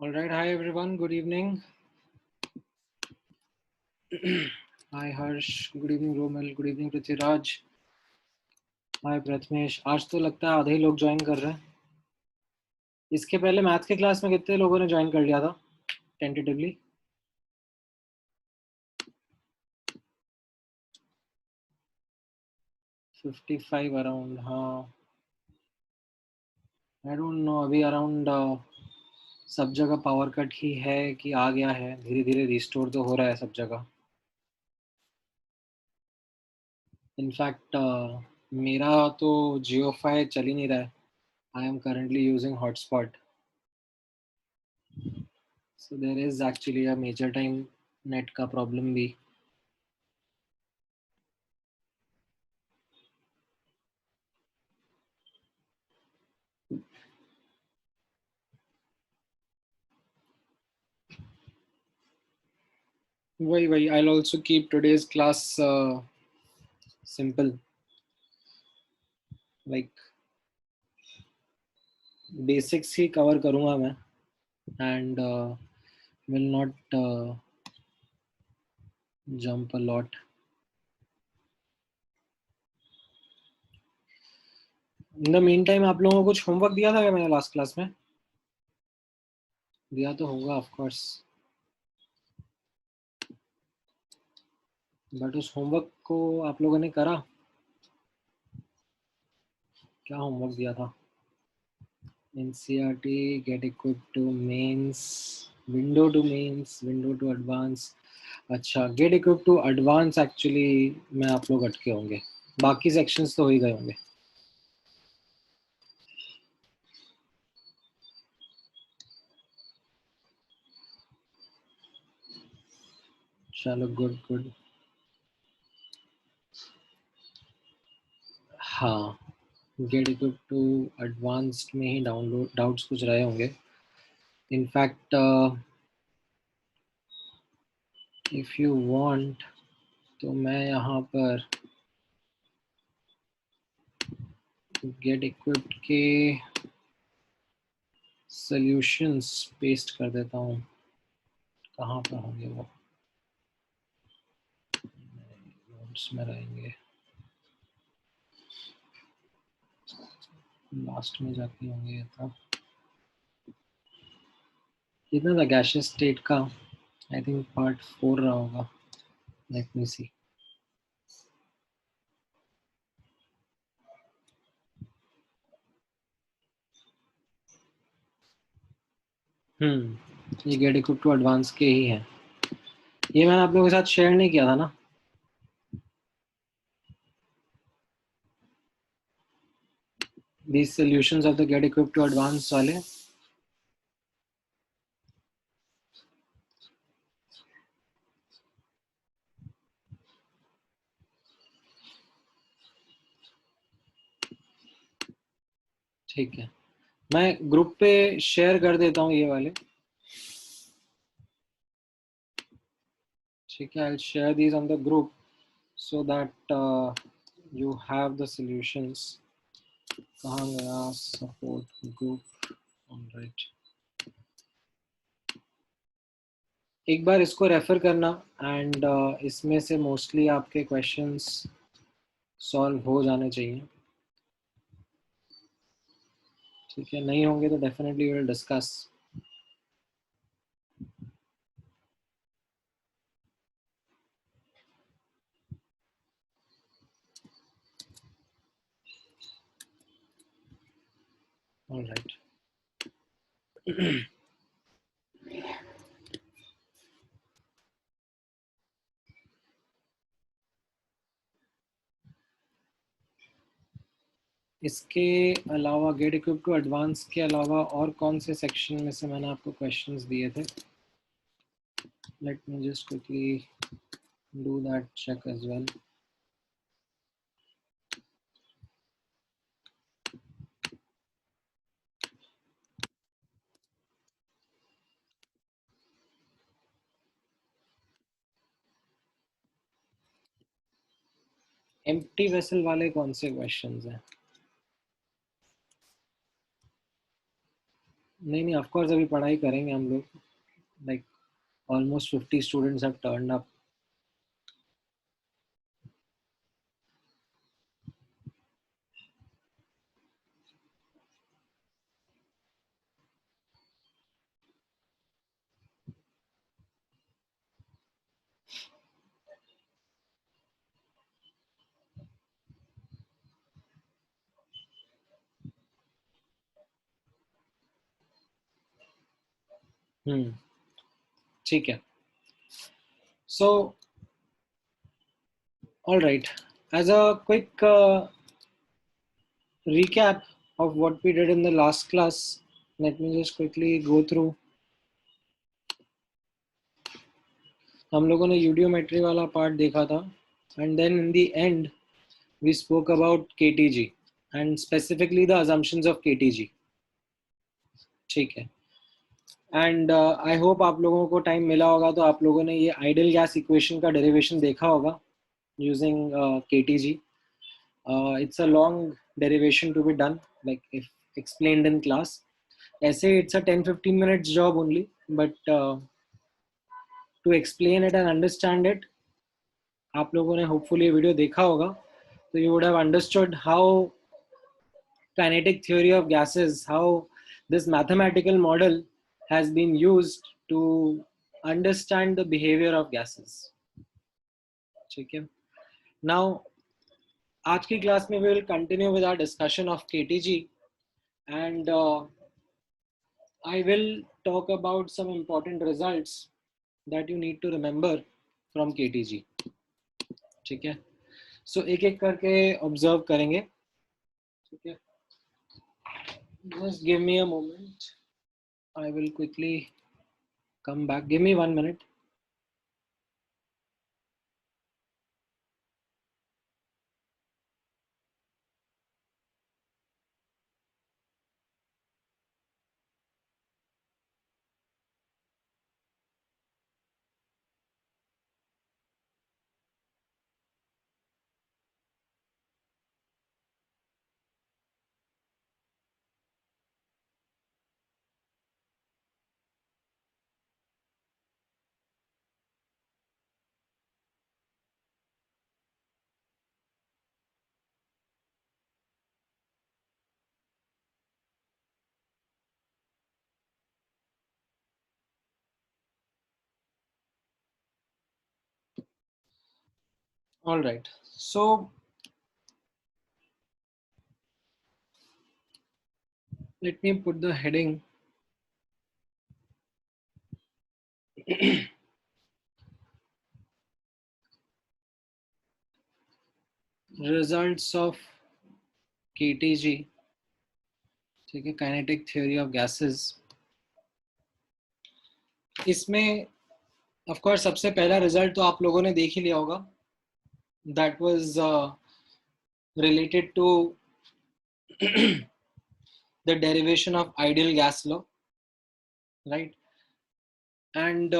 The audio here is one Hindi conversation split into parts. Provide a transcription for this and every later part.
All right, hi everyone. Good evening. Hi Harsh. Good evening Romil. Good evening Prithviraj. Hi Prathamesh. आज तो लगता है आधे ही लोग ज्वाइन कर रहे हैं. इसके पहले मैथ के क्लास में कितने लोगों ने ज्वाइन कर लिया था टेंटेटिवली? Fifty five around. हाँ, आई डोंट नो अभी अराउंड सब जगह पावर कट ही है कि आ गया है. धीरे धीरे रिस्टोर तो हो रहा है सब जगह. इनफैक्ट मेरा तो जियो फाई चल ही नहीं रहा है. I am currently using hotspot. So there is actually a major time net का प्रॉब्लम भी. वही I'll also keep today's class simple, like basics ही cover करूँगा मैं, and will not jump a lot. In the meantime आप लोगों को कुछ homework दिया था क्या मैंने last class में? दिया तो होगा of course, but उस homework को आप लोगों ने करा? क्या homework दिया था? NCERT, get equipped to mains, window to mains, window to advance. अच्छा, get equipped to advance actually में आप लोग अटके होंगे. बाकी sections तो हो ही गए होंगे. चलो गुड. हाँ, गेट इक्विप टू एडवांस्ड में ही डाउनलोड डाउट्स कुछ रहे होंगे. इनफैक्ट इफ यू वांट तो मैं यहाँ पर गेट इक्विप्ड के सॉल्यूशंस पेस्ट कर देता हूँ. कहाँ पर होंगे वो? नोट्स में रहेंगे, लास्ट में जाके होंगे. ये था कितना था गैशियस स्टेट का? आई थिंक पार्ट 4 रहा होगा. लेट मी सी. ये गेट इक्विप टू एडवांस के ही है. ये मैंने आप लोगों के साथ शेयर नहीं किया था ना? These solutions of the get equipped to advanced वाले. ठीक है, मैं ग्रुप पे शेयर कर देता हूँ ये वाले. ठीक है, I'll share these on the group so that you have the solutions. कहाँ गया support group? All right. एक बार इसको रेफर करना एंड इसमें से मोस्टली आपके क्वेश्चंस सॉल्व हो जाने चाहिए. ठीक है, नहीं होंगे तो डेफिनेटली विल डिस्कस. ऑलराइट. इसके अलावा गेट इक्विप टू एडवांस के अलावा और कौन से सेक्शन में से मैंने आपको क्वेश्चंस दिए थे? Let me just quickly do that check as well. Empty vessel वाले कौन से क्वेश्चंस हैं? नहीं नहीं, ऑफ कोर्स अभी पढ़ाई करेंगे हम लोग. Like almost 50 students have turned up. ठीक है. So, all right. As a quick recap of what we did in the last class, let me just quickly go through. हम लोगों ने यूडियोमेट्री वाला पार्ट देखा था, and then in the end we spoke about KTG and specifically the assumptions of KTG. ठीक है. एंड आई होप आप लोगों को टाइम मिला होगा तो आप लोगों ने ये आइडियल गैस इक्वेशन का डेरिवेशन देखा होगा using KTG. It's a long derivation to be done, like if explained in class. ऐसे it's a 10-15 minutes job only, but to explain it and understand it, आप लोगों ने hopefully वीडियो देखा होगा, so you would have understood how kinetic theory of gases, how this mathematical model has been used to understand the behavior of gases. ठीक है. Now, आज की क्लास में we will continue with our discussion of KTG, and I will talk about some important results that you need to remember from KTG. ठीक है. So एक एक करके observe करेंगे. ठीक है. Just give me a moment. I will quickly come back. Give me 1 minute. All right. So let me put the heading. Results of KTG. ठीक है. Kinetic theory of gases. इसमें of course सबसे पहला रिजल्ट तो आप लोगों ने देख ही लिया होगा. That was related to the derivation of ideal gas law, right? And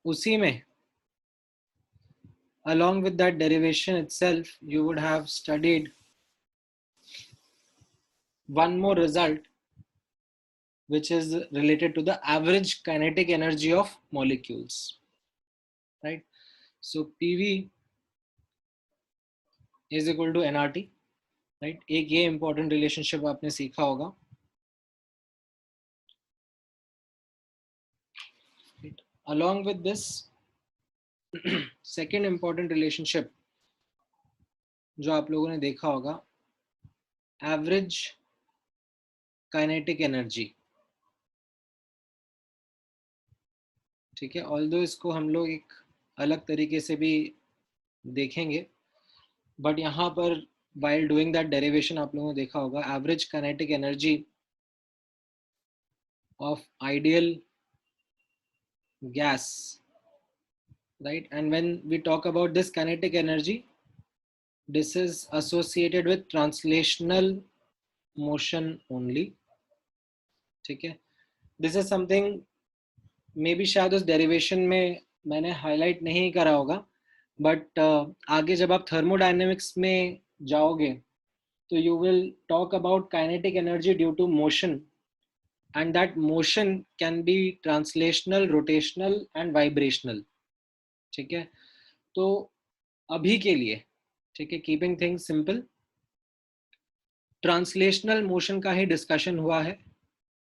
उसी में along with that derivation itself, you would have studied one more result, which is related to the average kinetic energy of molecules, right? So PV is equal to nRT, right? एक ये important relationship आपने सीखा होगा. Right. Along with this, second important relationship जो आप लोगों ने देखा होगा, average kinetic energy. ठीक है. ऑल्दो इसको हम लोग एक अलग तरीके से भी देखेंगे, बट यहाँ पर while doing that derivation आप लोगों ने देखा होगा average kinetic energy of ideal gas, right? And when we talk about this kinetic energy, this is associated with translational motion only. ठीक है. This is something maybe शायद उस derivation में मैंने highlight नहीं करा होगा, but आगे जब आप thermodynamics में जाओगे So you will talk about kinetic energy due to motion, and that motion can be translational, rotational and vibrational. ठीक है, तो अभी के लिए, ठीक है, keeping things simple, translational motion का ही डिस्कशन हुआ है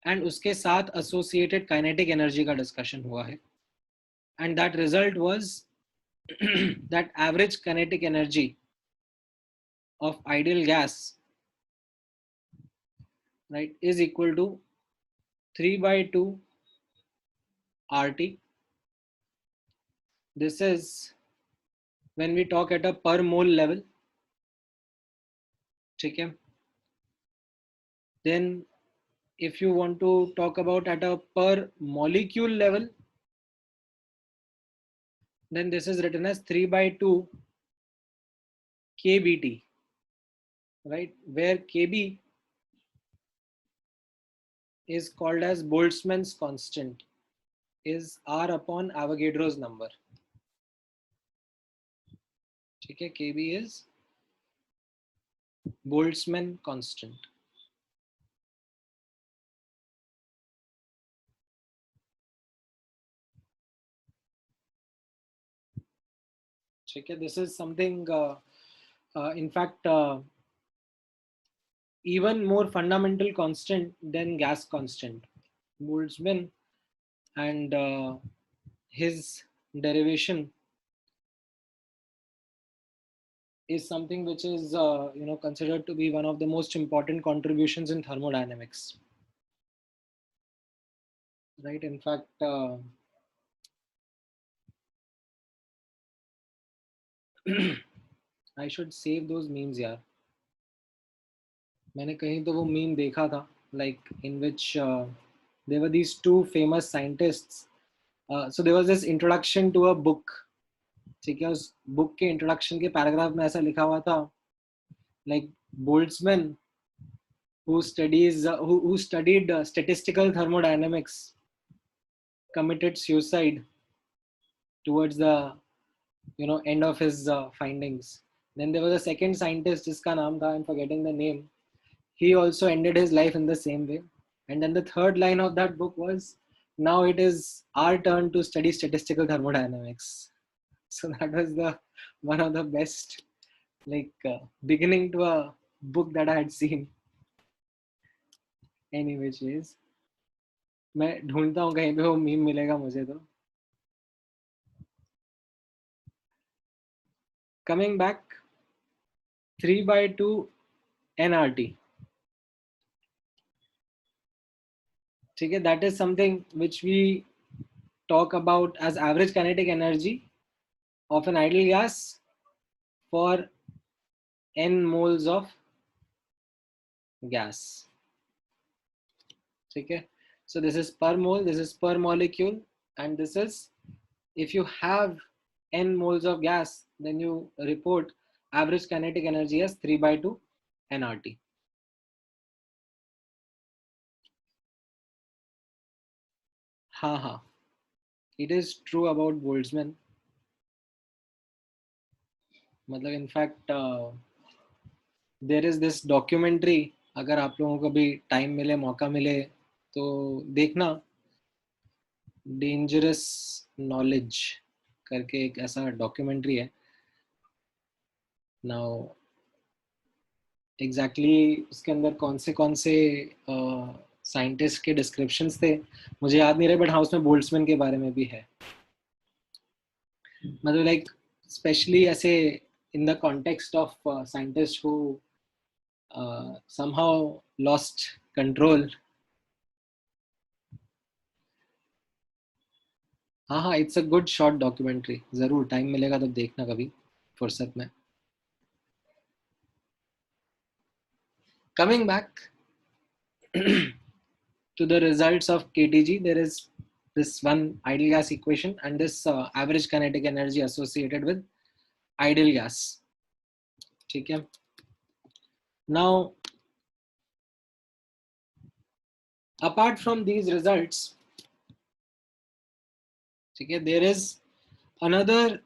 एंड उसके साथ एसोसिएटेड काइनेटिक एनर्जी का डिस्कशन हुआ है, and that result was that average kinetic energy of ideal gas, right, is equal to 3 by 2 RT. This is when we talk at a per mole level. ठीक है, then if you want to talk about at a per molecule level, then this is written as 3 by 2 kBT, right, where kb is called as Boltzmann's constant, is R upon Avogadro's number. ठीक है, kb is Boltzmann constant. ठीक है, this is something in fact even more fundamental constant than gas constant. Boltzmann and his derivation is something which is considered to be one of the most important contributions in thermodynamics, right? In fact I should save those memes, यार. मैंने कहीं तो वो मीम देखा था, like in which there were these two famous scientists. So there was this introduction to a book. ठीक है, उस बुक के इंट्रोडक्शन के पैराग्राफ में ऐसा लिखा हुआ था, like Boltzmann, who studied statistical thermodynamics, committed suicide towards the end of his findings. Then there was a second scientist, जिसका नाम था, I'm forgetting the name. He also ended his life in the same way. And then the third line of that book was, now it is our turn to study statistical thermodynamics. So that was one of the best beginning to a book that I had seen. Anyway, मैं ढूंढता हूँ कहीं पे वो मीम मिलेगा मुझे तो. Coming back, 3 by 2 nRT. ठीक है, that is something which we talk about as average kinetic energy of an ideal gas for n moles of gas. ठीक है, so this is per mole, this is per molecule, and this is if you have n moles of gas, then you report average kinetic energy as 3 by 2 nRT. हाँ, it is true about Boltzmann. मतलब in fact there is this documentary, अगर आप लोगों को भी टाइम मिले, मौका मिले तो देखना, डेंजरस नॉलेज करके एक ऐसा डॉक्यूमेंट्री है. नाउ एग्जैक्टली उसके अंदर कौन से साइंटिस्ट के डिस्क्रिप्शंस थे मुझे याद नहीं रहे, बट हाँ उसमें बोल्ट्जमैन के बारे में भी है. मतलब लाइक स्पेशली ऐसे in the context of scientists who somehow lost control. हाँ, it's a good short documentary. जरूर टाइम मिलेगा तब देखना कभी फुर्सत में. Coming back to the results of KTG, there is this one ideal gas equation and this average kinetic energy associated with ideal gas. ठीक है. Now, apart from these results, okay, there is another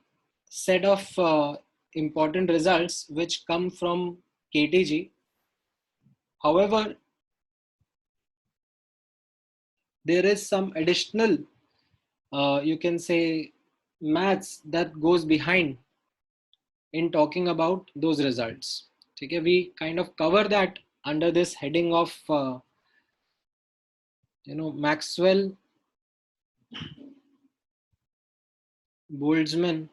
set of important results which come from KTG, However, there is some additional, you can say, maths that goes behind in talking about those results. Okay, we kind of cover that under this heading of Maxwell Boltzmann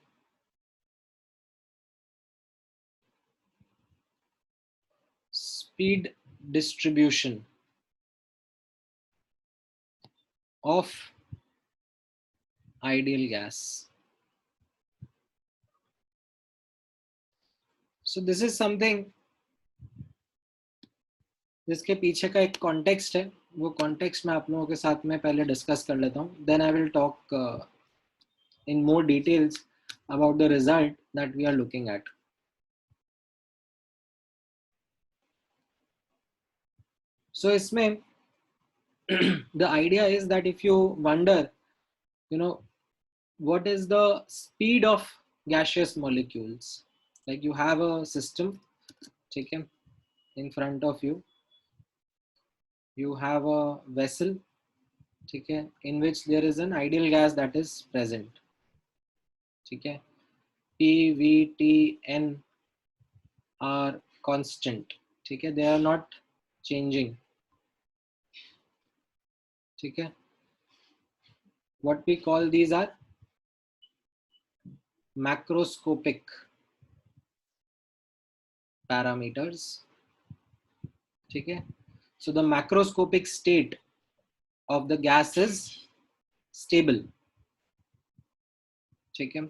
speed distribution of ideal gas. So this is something, जिसके पीछे का एक कॉन्टेक्स्ट है, वो कॉन्टेक्स्ट मैं आप लोगों के साथ में पहले डिस्कस कर लेता हूँ. Then I will talk in more details about the result that we are looking at. So इसमें the idea is that if you wonder, what is the speed of gaseous molecules? Like you have a system, okay, in front of you. You have a vessel, okay, in which there is an ideal gas that is present. Okay, P, V, T, N are constant. Okay, they are not changing. Okay, what we call these are macroscopic parameters. Okay, so the macroscopic state of the gas is stable. Okay,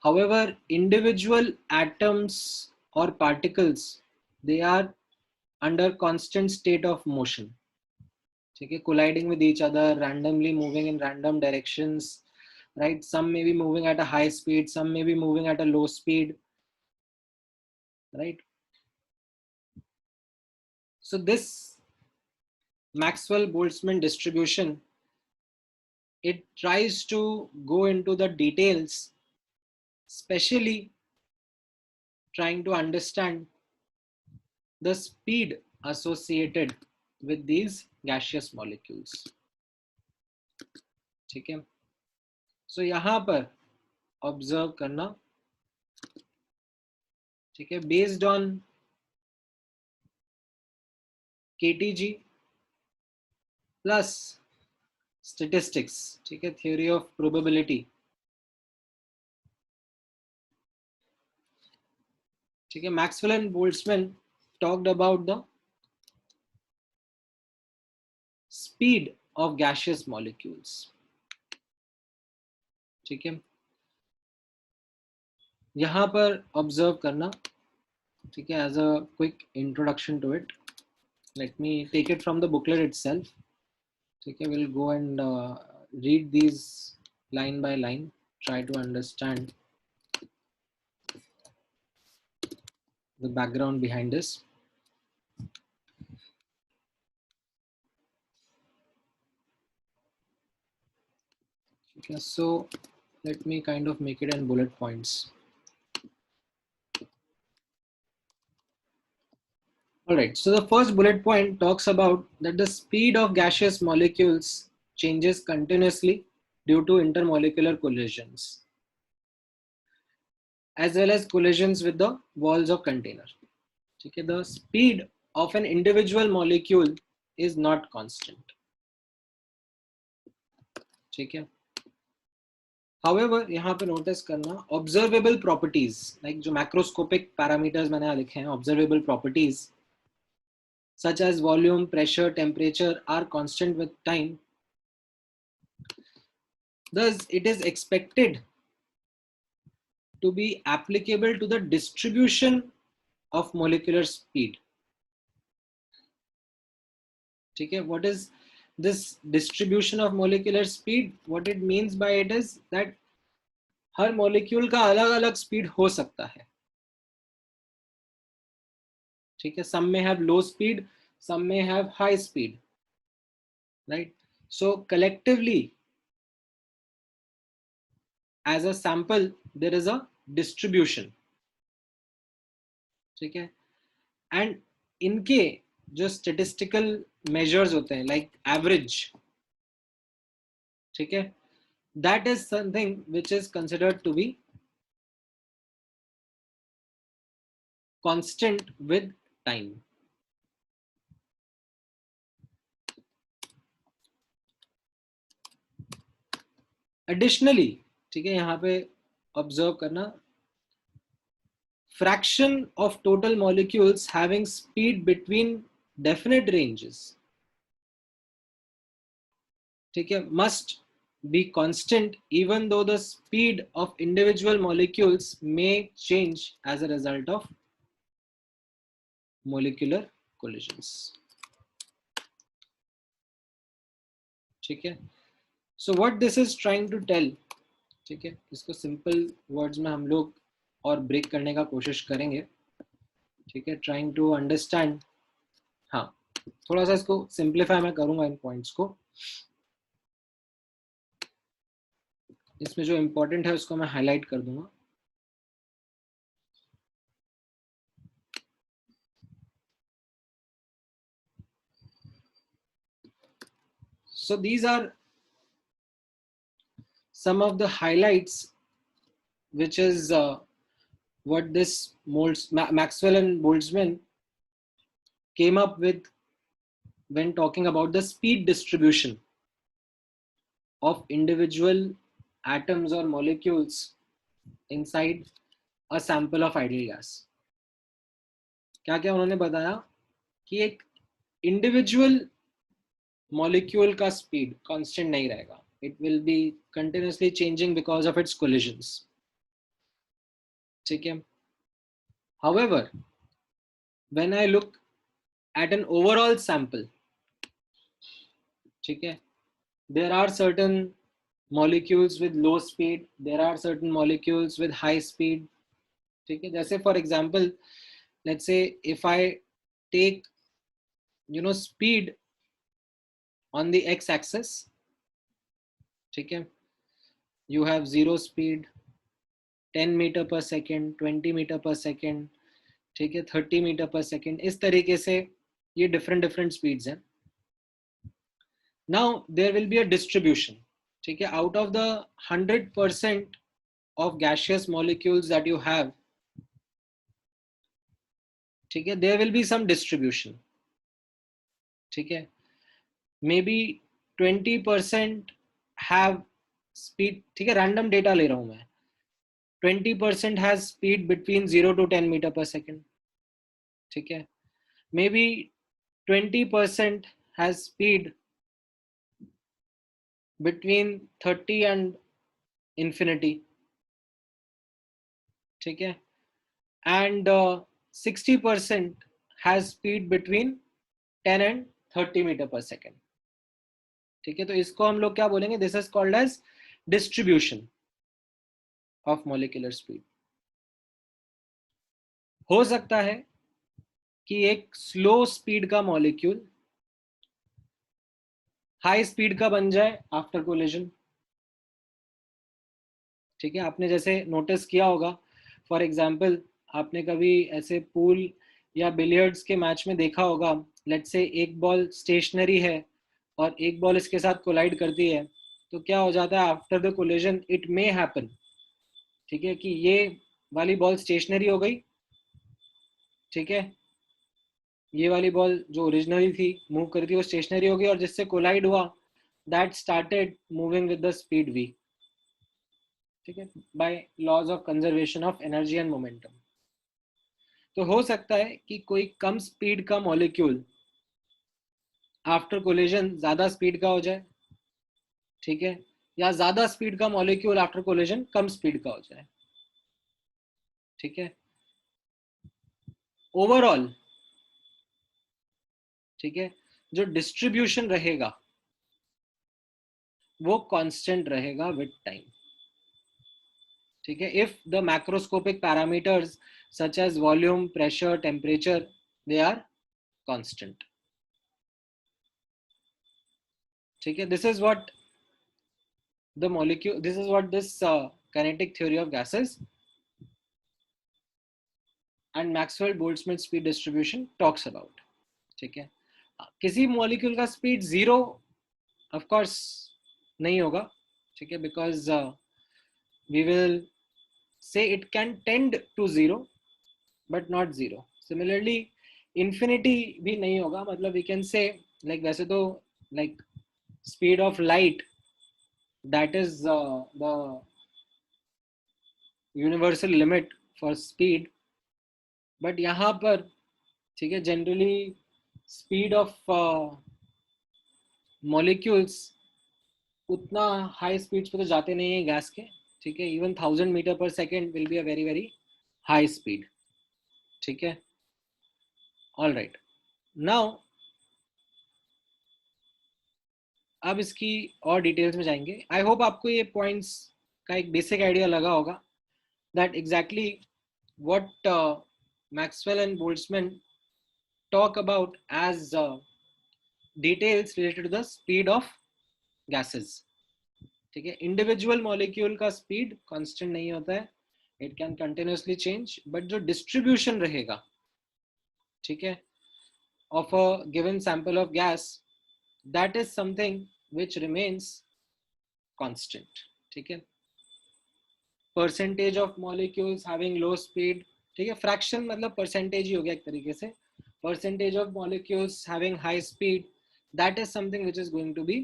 however, individual atoms or particles, they are under constant state of motion. Okay, colliding with each other, randomly moving in random directions, right? Some may be moving at a high speed, some may be moving at a low speed, right? So this Maxwell-Boltzmann distribution, it tries to go into the details, especially trying to understand the speed associated with these gaseous molecules. ठीक है, so यहाँ पर observe करना, ठीक है, based on KTG plus statistics, ठीक है, theory of probability, ठीक है, Maxwell and Boltzmann talked about the speed of gaseous molecules. ठीक है, यहाँ पर ऑब्जर्व करना, ठीक है, as a quick introduction to it, let me take it from the booklet itself. ठीक है, we'll go and read these line by line, try to understand the background behind this. Okay, so let me kind of make it in bullet points. All right, so the first bullet point talks about that the speed of gaseous molecules changes continuously due to intermolecular collisions, as well as collisions with the walls of container. Okay, the speed of an individual molecule is not constant. ठीक है, however यहाँ पे notice करना observable properties, like जो macroscopic parameters मैंने यहाँ लिखे हैं, observable properties such as volume, pressure, temperature are constant with time. Thus, it is expected to be applicable to the distribution of molecular speed. Okay, what is this distribution of molecular speed? What it means by it is that her molecule का अलग अलग speed हो सकता है. ठीक है, some may have low speed, some may have high speed, right? So collectively, as a sample, there is a distribution. ठीक है, and इनके जो स्टेटिस्टिकल मेजर्स होते हैं लाइक एवरेज, ठीक है, that is something which is considered to be constant with time. Additionally, ठीक है, यहाँ पे ऑब्जर्व करना, fraction of total molecules having speed between definite ranges, ठीक है, must be constant even though the speed of individual molecules may change as a result of molecular collisions. ठीक है, so what this is trying to tell, ठीक है, इसको सिंपल वर्ड्स में हम लोग और ब्रेक करने का कोशिश करेंगे. ठीक है, ट्राइंग टू अंडरस्टैंड. हाँ, थोड़ा सा इसको सिंप्लीफाई मैं करूंगा इन पॉइंट्स को. इसमें जो इंपॉर्टेंट है उसको मैं हाईलाइट कर दूंगा. So these are some of the highlights, which is what this Maxwell and Boltzmann came up with when talking about the speed distribution of individual atoms or molecules inside a sample of ideal gas. क्या क्या उन्होंने बताया कि एक इंडिविजुअल मॉलिक्यूल का स्पीड कांस्टेंट नहीं रहेगा. It will be continuously changing because of its collisions. ठीक है. However, when I look at an overall sample, ठीक है, there are certain molecules with low speed, there are certain molecules with high speed. ठीक है, जैसे for example, let's say if I take, speed on the x-axis, ठीक है, you have 0 speed, 10 meter per second, 20 meter per second, ठीक है, 30 meter per second. इस तरीके से ये different speeds हैं. Now there will be a distribution, ठीक है, out of the 100% of gaseous molecules that you have, ठीक है, there will be some distribution. ठीक है, maybe 20% have speed, ठीक है, random data ले रहा हूं मैं, 20% has speed between 0 to 10 meter per second. ठीक है, maybe 20% has speed between 30 and infinity. ठीक है, and 60% has speed between 10 and 30 meter per second. ठीक है, तो इसको हम लोग क्या बोलेंगे, this is called as distribution of molecular speed. हो सकता है कि एक स्लो स्पीड का मॉलिक्यूल हाई स्पीड का बन जाए आफ्टर कोलिजन. ठीक है, आपने जैसे नोटिस किया होगा, फॉर एग्जांपल आपने कभी ऐसे पूल या बिलियर्ड्स के मैच में देखा होगा, लेट्स से एक बॉल स्टेशनरी है और एक बॉल इसके साथ कोलाइड करती है, तो क्या हो जाता है after the collision, it may happen, ठीक है, कि ये वाली बॉल स्टेशनरी हो गई, ठीक है, ये वाली बॉल जो ओरिजिनली थी मूव कर रही थी वो स्टेशनरी हो गई, और जिससे कोलाइड हुआ that started moving with the speed v. ठीक है, by laws of conservation of energy and momentum. तो हो सकता है कि कोई कम स्पीड का मॉलिक्यूल आफ्टर कोलिजन ज्यादा स्पीड का हो जाए, ठीक है, या ज्यादा स्पीड का मॉलिक्यूल आफ्टर कोलिजन कम स्पीड का हो जाए. ठीक है, ओवरऑल, ठीक है, जो डिस्ट्रीब्यूशन रहेगा वो कांस्टेंट रहेगा विद टाइम. ठीक है, if the macroscopic parameters such as volume, pressure, temperature, they are constant. ठीक है, this is what the molecule, this is what this kinetic theory of gases and Maxwell-Boltzmann speed distribution talks about. ठीक है, किसी मॉलिक्यूल का स्पीड 0 ऑफ कोर्स नहीं होगा, ठीक है, because we will say it can tend to 0 but not 0. Similarly infinity भी नहीं होगा, मतलब वी कैन से लाइक वैसे तो like speed of light that is the universal limit for speed, but यहाँ पर ठीक है जनरली स्पीड ऑफ मॉलिक्यूल्स उतना हाई स्पीड्स पे तो जाते नहीं है गैस के, ठीक है, इवन 1000 मीटर पर second will be a very very high speed, ठीक है. ऑल राइट, नाउ अब इसकी और डिटेल्स में जाएंगे. आई होप आपको ये पॉइंट्स का एक बेसिक आइडिया लगा होगा that exactly what Maxwell and Boltzmann talk about as details related to the speed of gases, ठीक है. इंडिविजुअल मॉलिक्यूल का स्पीड कांस्टेंट नहीं होता है, it can continuously change, but जो डिस्ट्रीब्यूशन रहेगा, ठीक है, of a given sample of gas, that is something which remains constant, ठीक है. Percentage of molecules having low speed, ठीक है, फ्रैक्शन मतलब परसेंटेज ही हो गया एक तरीके से. Percentage of molecules having high speed, that is something which is going to be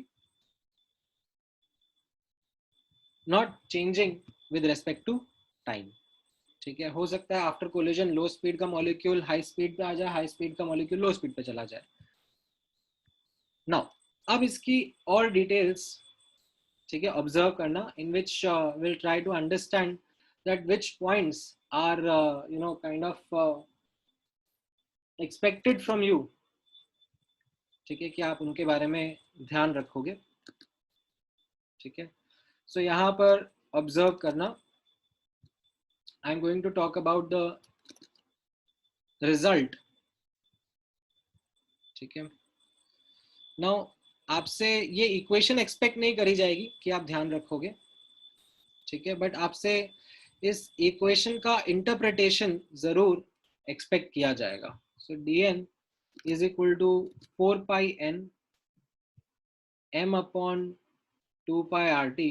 not changing with respect to time, ठीक है. हो सकता है आफ्टर कोलिजन लो स्पीड का मॉलिक्यूल हाई स्पीड पे आ जाए, हाई स्पीड का मॉलिक्यूल लो स्पीड पे चला जाए. नाउ अब इसकी और डिटेल्स, ठीक है, ऑब्जर्व करना, in which will try to understand that which points are you know kind of expected from you, ठीक है, कि आप उनके बारे में ध्यान रखोगे, ठीक है. सो यहाँ पर ऑब्जर्व करना, I am going to talk about the result, ठीक है. नाउ आपसे ये इक्वेशन एक्सपेक्ट नहीं करी जाएगी कि आप ध्यान रखोगे, ठीक है, बट आपसे इस इक्वेशन का इंटरप्रिटेशन जरूर एक्सपेक्ट किया जाएगा. So dn is equal to 4 pi n m upon 2 pi rt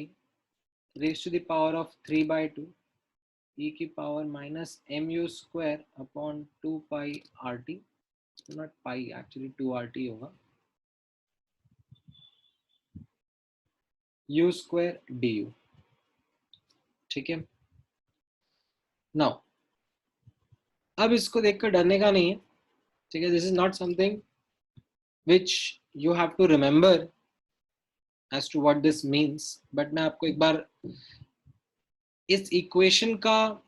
raise to the power of 3 by 2 e की power minus mu square upon 2 pi rt, not pi actually 2 rt होगा, u स्क्वायर du, ठीक है. नाउ अब इसको देखकर डरने का नहीं है, ठीक है. This is not something which you have to remember as to what this means, but मैं आपको एक बार इस इक्वेशन का,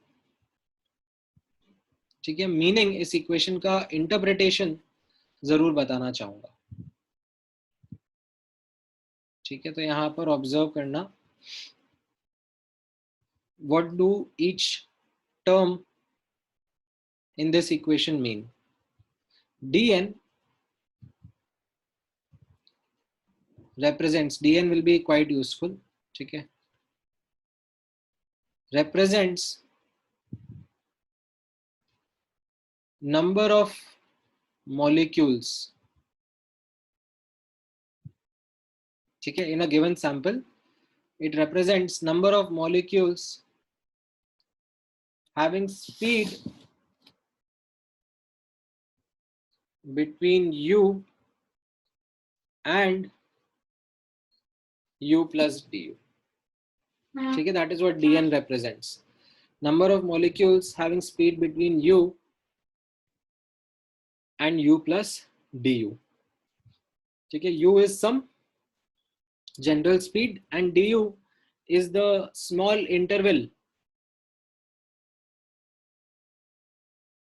ठीक है, मीनिंग, इस इक्वेशन का इंटरप्रिटेशन जरूर बताना चाहूंगा, ठीक है. तो यहाँ पर ऑब्जर्व करना, what do each term in this equation mean. dn represents, dn will be quite useful, ठीक है, represents number of molecules, ठीक है, in a given sample. It represents number of molecules having speed between u and u plus du, ठीक है. That is what dn represents, number of molecules having speed between u and u plus du, ठीक है. u is some general speed and du is the small interval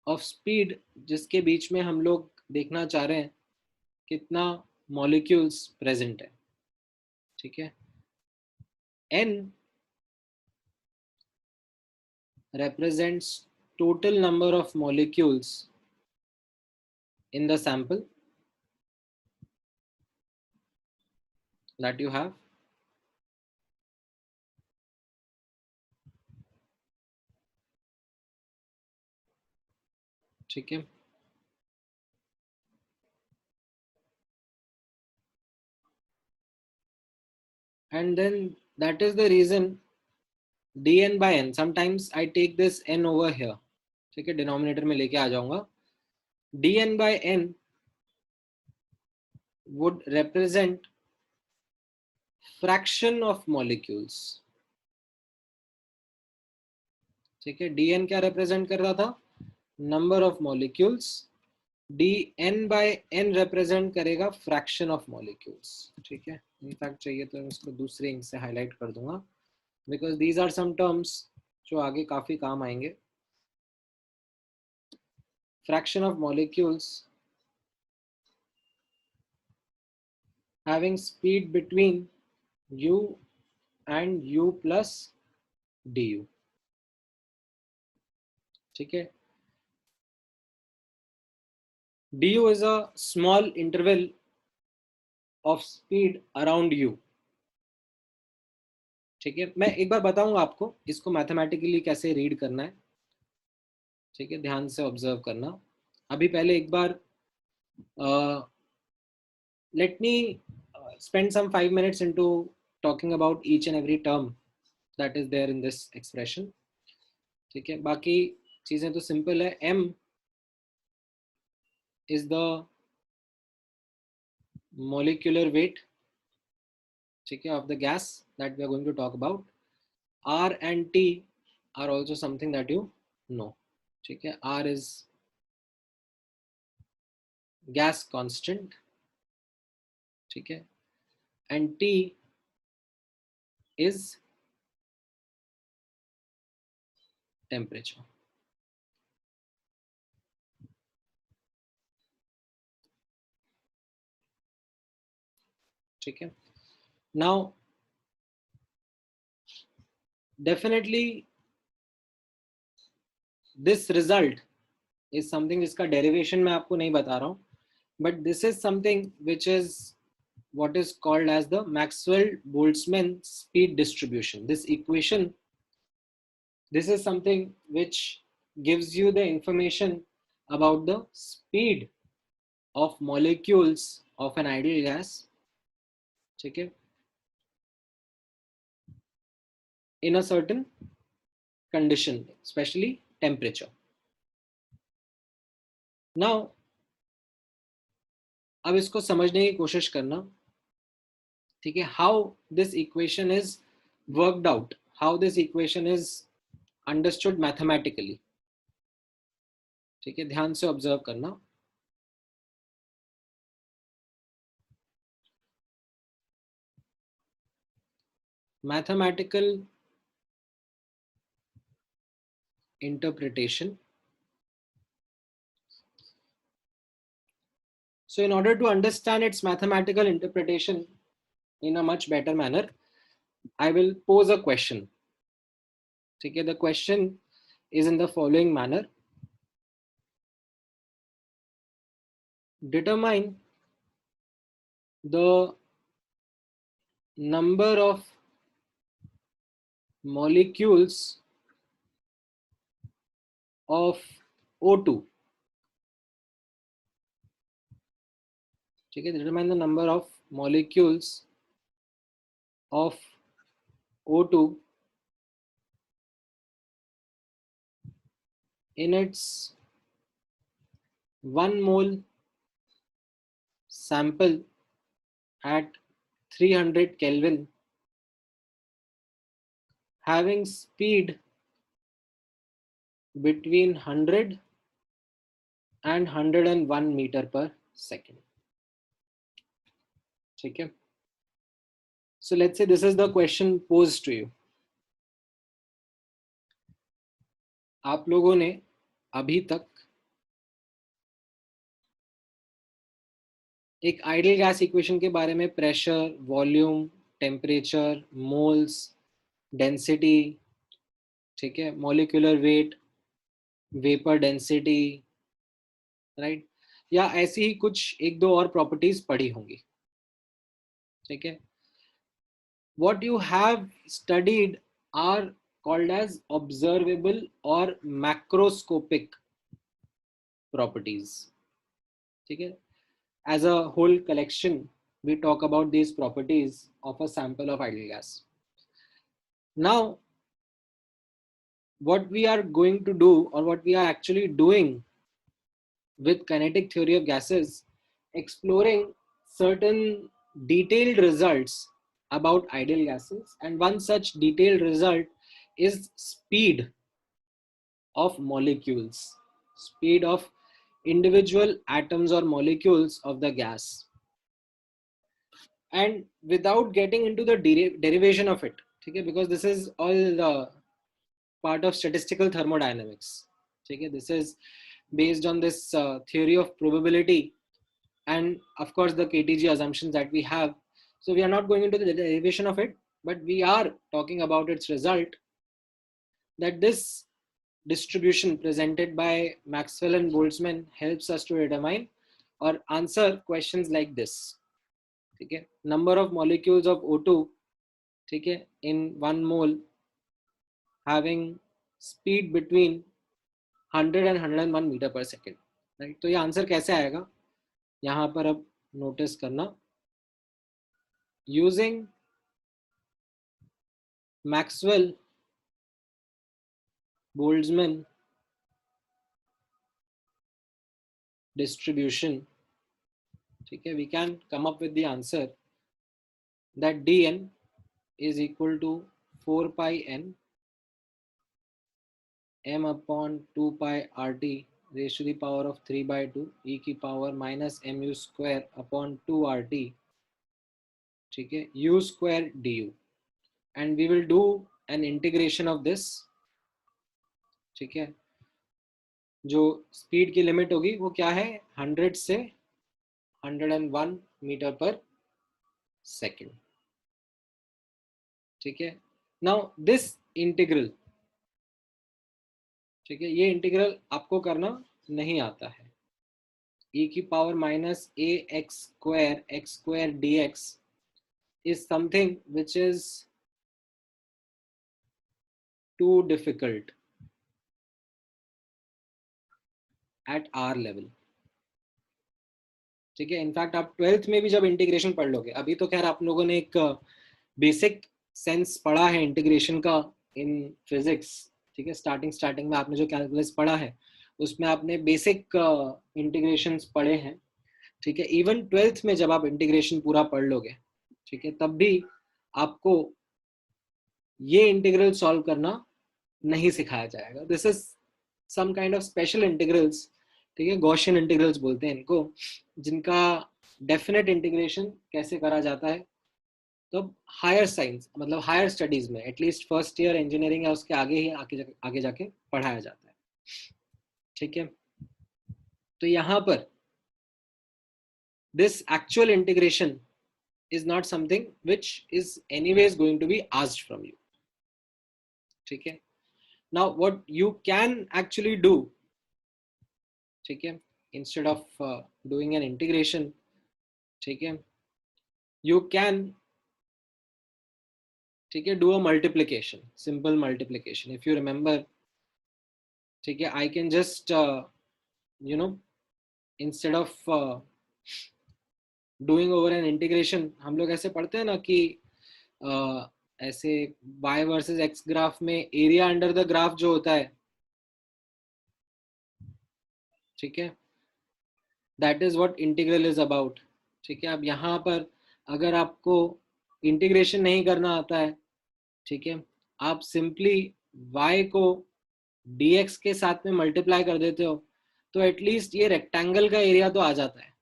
of speed जिसके बीच में हम लोग देखना चाह रहे हैं कितना मॉलिक्यूल्स प्रेजेंट है, ठीक है. n represents total number of molecules in the sample that you have, ठीक है. and then that is the reason dn by n, sometimes I take this n over here, ठीक है, डिनोमिनेटर में लेके आ जाऊंगा. dn by n would represent fraction of molecules. ठीक है, dn क्या represent कर रहा था? number of molecules. dn by n represent करेगा fraction of molecules. ठीक है, इनफैक्ट चाहिए तो मैं इसको दूसरे इंक से हाईलाइट कर दूंगा, because these are some terms जो आगे काफी काम आएंगे. fraction of molecules having speed between u and u plus du. ठीक है, du is a small interval of speed around u. ठीक है, मैं एक बार बताऊंगा आपको इसको मैथमेटिकली कैसे रीड करना है. ठीक है, ध्यान से ऑब्जर्व करना. अभी पहले एक बार let me spend some 5 minutes into talking about each and every term that is there in this expression. ठीक है, बाकी चीजें तो सिंपल है. m is the molecular weight, ठीक है, of the gas that we are going to talk about. r and t are also something that you know. ठीक है, r is gas constant, ठीक है, and t is temperature. ठीक है, now definitely this result is something जिसका derivation मैं आपको नहीं बता रहा हूँ, but this is something which is what is called as the Maxwell-Boltzmann speed distribution. This equation, this is something which gives you the information about the speed of molecules of an ideal gas. ठीक है, in a certain condition, especially temperature. Now, अब इसको समझने की कोशिश करना. ठीक है, how this equation is worked out, how this equation is understood mathematically. ठीक है, ध्यान से ऑब्जर्व करना. Mathematical interpretation. So in order to understand its mathematical interpretation in a much better manner, I will pose a question. Okay, the question is in the following manner. Determine the number of molecules of O2. Okay, determine the number of molecules of O2 in its 1 mole sample at 300 Kelvin, having speed between 100 and 101 meter per second. Okay. So let's say this is the question posed to you. आप लोगों ने अभी तक एक आइडियल गैस इक्वेशन के बारे में pressure, volume, temperature, moles, density, ठीक है, molecular weight, vapour density, right, या ऐसी ही कुछ एक दो और प्रॉपर्टीज पढ़ी होंगी. ठीक है, what you have studied are called as observable or macroscopic properties. ठीक है, as a whole collection we talk about these properties of a sample of ideal gas. Now, what we are going to do, or what we are actually doing with kinetic theory of gases, exploring certain detailed results about ideal gases, and one such detailed result is speed of molecules, speed of individual atoms or molecules of the gas. And without getting into the derivation of it, okay, because this is all the part of statistical thermodynamics, okay, this is based on this theory of probability and of course the KTG assumptions that we have. So we are not going into the derivation of it, but we are talking about its result, that this distribution presented by Maxwell and Boltzmann helps us to determine or answer questions like this. Okay, number of molecules of O2, okay, in 1 mole having speed between 100 and 101 metre पर सेकेंड, राइट. तो ये आंसर कैसे आएगा यहाँ पर अब नोटिस करना. यूजिंग मैक्सवेल बोल्ट्जमैन distribution, ठीक है, we can come up with the answer that dn is equal to 4 pi n m upon 2 pi rt raised to the power of 3 by 2 e की power minus mu square upon 2 rt, ठीक है, u square du, and we will do an integration of this, ठीक है. जो स्पीड की लिमिट होगी वो क्या है, 100 से 101 मीटर पर सेकेंड, ठीक है. नाउ दिस इंटीग्रल, ठीक है, ये इंटीग्रल आपको करना नहीं आता है. e की power minus a x square dx is something which is too difficult at our level, ठीक है. इनफैक्ट आप 12th में भी जब इंटीग्रेशन पढ़ लोगे, अभी तो खैर आप लोगों ने एक बेसिक सेंस पढ़ा है इंटीग्रेशन का इन फिजिक्स, ठीक है. स्टार्टिंग में आपने जो कैलकुलस पढ़ा है उसमें आपने बेसिक इंटीग्रेशंस पढ़े हैं, ठीक है. इवन 12th में जब आप इंटीग्रेशन पूरा पढ़ लोगे, ठीक है, तब भी आपको ये इंटीग्रल सॉल्व करना नहीं सिखाया जाएगा. This is some kind of special integrals, ठीक है, गॉसियन इंटीग्रल्स बोलते हैं इनको, जिनका डेफिनेट इंटीग्रेशन कैसे करा जाता है तो हायर साइंस, मतलब हायर स्टडीज में, एटलीस्ट फर्स्ट ईयर इंजीनियरिंग या उसके आगे ही आगे जाके पढ़ाया जाता है, ठीक है. तो यहाँ पर this actual integration is not something which is anyways going to be asked from you, ठीक है. Now what you can actually do, ठीक है, instead of doing an integration, ठीक है, you can, ठीक है, do a multiplication, simple multiplication. If you remember, ठीक है, I can just you know, instead of doing over an integration, हम लोग ऐसे पढ़ते हैं ना कि ऐसे y वर्सेस x ग्राफ में एरिया अंडर द ग्राफ जो होता है, ठीक है, that is what integral is about, ठीक है. अब यहाँ पर अगर आपको इंटीग्रेशन नहीं करना आता है, ठीक है, आप सिंपली y को dx के साथ में मल्टीप्लाई कर देते हो तो एटलीस्ट ये रेक्टेंगल का एरिया तो आ जाता है,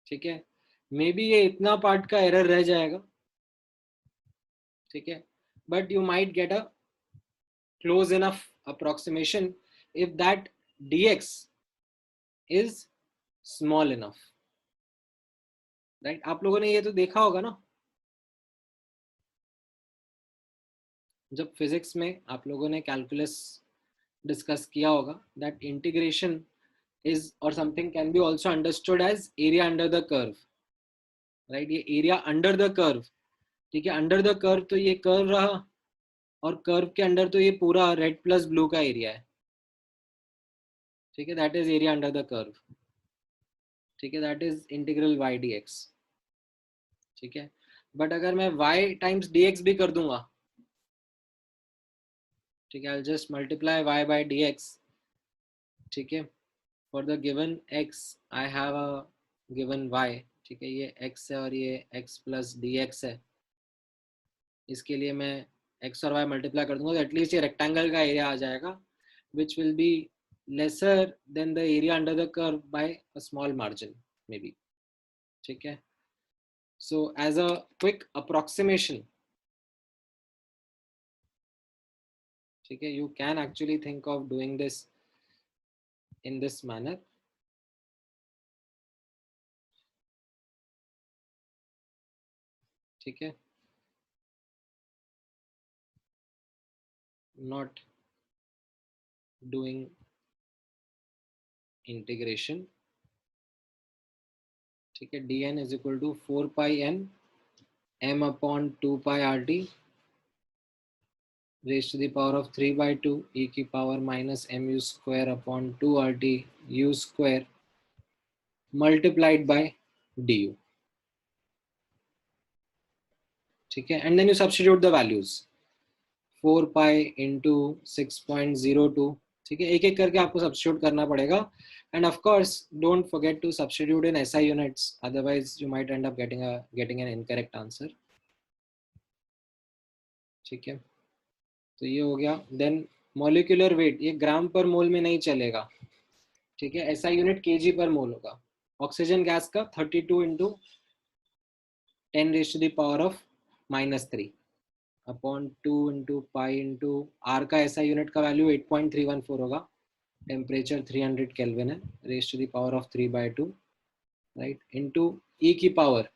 ठीक है. मे बी ये इतना पार्ट का एरर रह जाएगा, ठीक है, but you might get a close enough approximation if that dx is small enough, right. आप लोगों ने ये तो देखा होगा ना, जब फिजिक्स में आप लोगों ने कैलकुलस डिस्कस किया होगा, that integration is or something can be also understood as area under the curve, right. ये area under the curve, ठीक है, under the curve तो ये कर्व रहा, और कर्व के अंडर तो ये पूरा रेड प्लस ब्लू का एरिया है, ठीक है, that is area under the curve, ठीक है, that is integral y dx, ठीक है। बट अगर मैं y टाइम्स dx भी कर दूंगा, ठीक है, I just multiply y by dx, ठीक है। For the given x I have a given y, ठीक है, ये x है और ये x प्लस dx है। इसके लिए मैं x और y मल्टीप्लाई कर दूंगा तो एटलीस्ट ये रेक्टेंगल का एरिया आ जाएगा, which will be lesser than the area under the curve by a small margin maybe, ठीक है। So as a quick approximation, ठीक है, you can actually think of doing this in this manner, ठीक है, not doing integration, ठीक है। dn is equal to 4 pi n m upon 2 pi rt raised to the power of 3 by 2 e की power minus mu square upon 2 rt u square multiplied by du, ठीक है। and then you substitute the values, 4 pi into 6.02, ठीक है, एक एक करके आपको सब्स्टिट्यूट करना पड़ेगा। And of course don't forget to substitute in SI units, otherwise you might end up getting an incorrect answer, ठीक है। तो ये हो गया। देन मॉलिक्यूलर वेट, ये ग्राम पर मोल में नहीं चलेगा, ठीक है, एसआई यूनिट केजी पर मोल होगा। ऑक्सीजन गैस का 32 into 10 raise to the power of -3 upon 2 into pi into R का एसआई यूनिट का वैल्यू 8.314 होगा, टेम्परेचर 300 केल्विन है, रेज़ to the power of 3 by 2, right, into e की पावर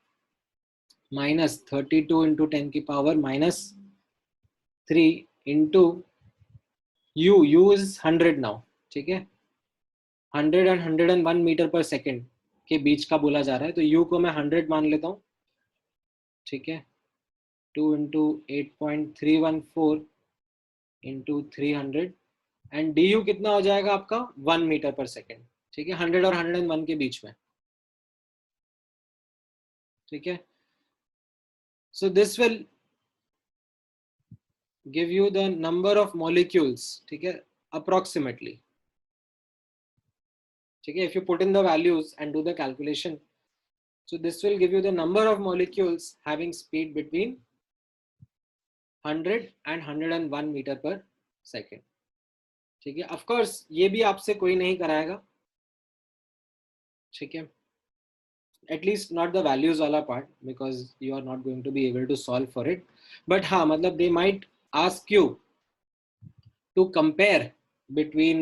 -32 इंटू 10 की power -3 into U is 100 now, ठीक है, 100 एंड 101 मीटर पर सेकेंड के बीच का बोला जा रहा है, तो यू को मैं 100 मान लेता हूँ, ठीक है। 2 into 8.314 into 300 and D you कितना हो जाएगा आपका 1 मीटर पर सेकेंड, ठीक है, 100 और 101 के बीच में, ठीक है। So this will give you the number of molecules, ठीक है, approximately, ठीक है, if you put in the values and do the calculation, so this will give you the number of molecules having speed between 100 and 101 meter per second, ठीक है। of course ये भी आपसे कोई नहीं कराएगा, ठीक है, at least not the values वाला part because you are not going to be able to solve for it, but हाँ मतलब they might ask you to compare between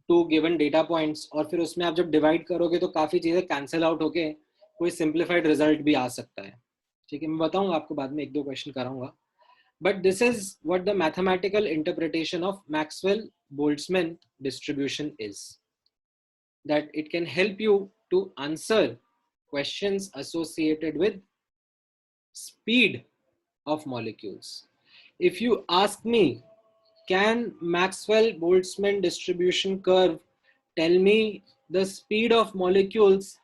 two given data points, और फिर उसमें आप जब डिवाइड करोगे तो काफी चीजें कैंसिल आउट होके कोई सिंप्लीफाइड रिजल्ट भी आ सकता है, ठीक है। मैं बताऊंगा आपको बाद में, एक दो क्वेश्चन कराऊंगा, but this is what the mathematical interpretation of Maxwell Boltzmann distribution is, that it can help you to answer questions associated with speed of molecules. If you ask me, can Maxwell-Boltzmann distribution curve tell me the speed of molecules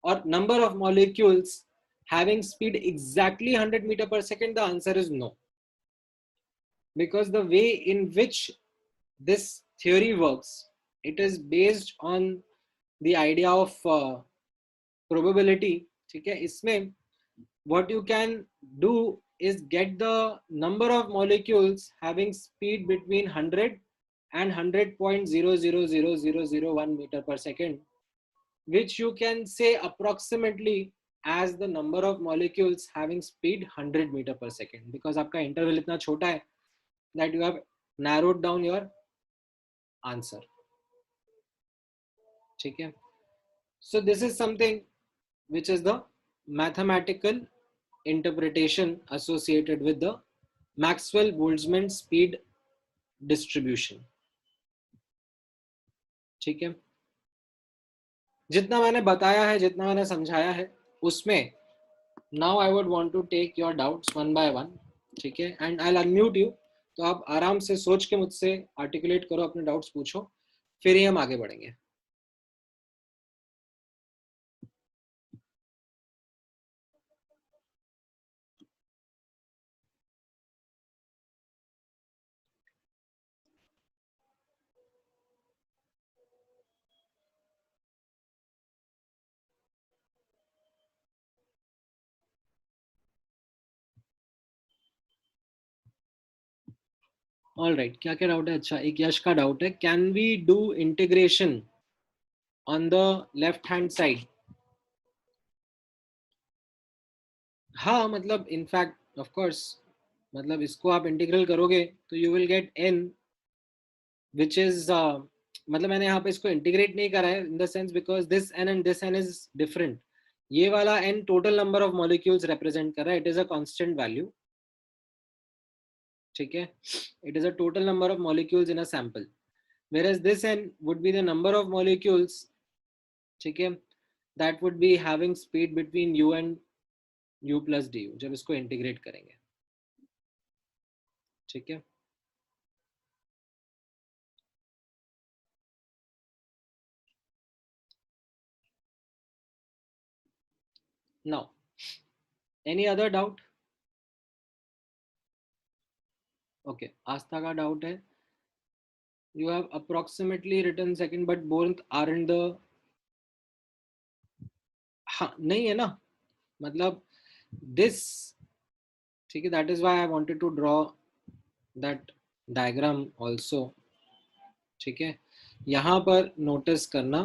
or number of molecules having speed exactly 100 meter per second? The answer is no. Because the way in which this theory works, it is based on the idea of probability, ठीक है। इसमें what you can do is get the number of molecules having speed between 100 and 100.000001 meter per second, which you can say approximately as the number of molecules having speed 100 meter per second, because आपका interval इतना छोटा है that you have narrowed down your answer, ठीक है। So this is something which is the mathematical interpretation associated with the Maxwell-Boltzmann speed distribution, ठीक है। जितना मैंने बताया है, जितना मैंने समझाया है, उसमें now I would want to take your doubts one by one, ठीक है, and I'll unmute you, तो आप आराम से सोच के मुझसे आर्टिकुलेट करो, अपने डाउट्स पूछो, फिर ही हम आगे बढ़ेंगे। ऑल राइट, क्या क्या डाउट है? अच्छा, एक यश का डाउट है, can we do integration on the left hand side? हाँ, मतलब इनफैक्ट ऑफ कोर्स, मतलब इसको आप इंटीग्रल करोगे तो you will get n which is मतलब मैंने यहाँ पे इसको इंटीग्रेट नहीं करा है in the sense because this n and this n is different. ये वाला n total number of molecules represent कर रहा है, it is a constant value. ठीक है, it is a total number of molecules in a sample, whereas this n would be the number of molecules, ठीक है, that would be having speed between u and u plus du जब इसको इंटीग्रेट करेंगे. ठीक है, now any other doubt? Okay, आस्था का डाउट है, you have approximately written second but both aren't the. हाँ नहीं है ना, मतलब this, ठीक है, that is why I wanted to draw that diagram also. ठीक है, यहाँ पर नोटिस करना.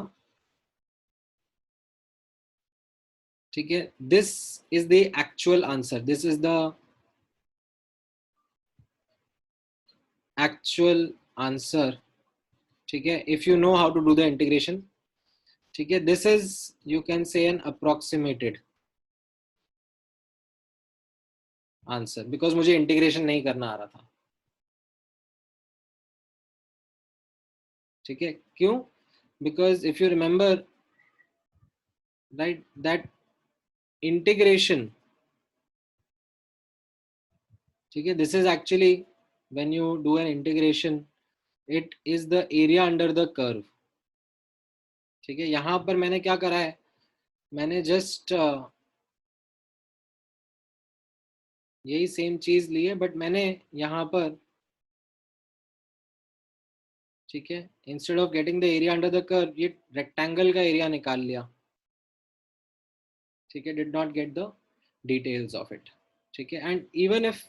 ठीक है, this is the actual answer, this is the actual answer. ठीक है, if you know how to do the integration. ठीक है, this is, you can say an approximated answer because मुझे इंटीग्रेशन नहीं करना आ रहा था. ठीक है, क्यों? Because if you remember right that integration, ठीक है, this is actually when you do an integration it is the area under the curve. ठीक है, यहां पर मैंने क्या करा है, मैंने जस्ट यही सेम चीज ली है बट मैंने यहाँ पर, ठीक है, instead of getting the area under the curve ये रेक्टेंगल का एरिया निकाल लिया. ठीक है, did not get the details of it. ठीक है, एंड इवन इफ,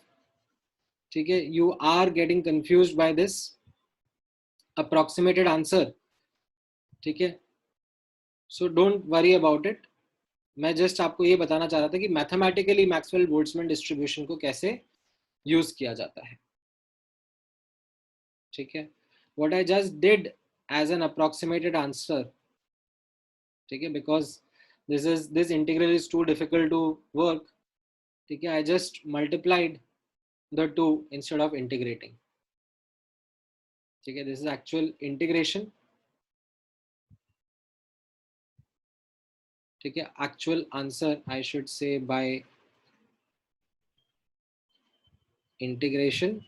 ठीक है, you are getting confused by this approximated answer. ठीक है, so don't worry about it. मैं जस्ट आपको ये बताना चाह रहा था कि मैथमेटिकली मैक्सवेल बोल्ट्जमैन डिस्ट्रीब्यूशन को कैसे यूज किया जाता है. ठीक है, what I just did as an approximated answer. ठीक है, because this integral is too difficult to work. ठीक है, I just multiplied the two instead of integrating. ठीक है, दिस इज एक्चुअल इंटीग्रेशन. ठीक है, actual answer I should say by integration,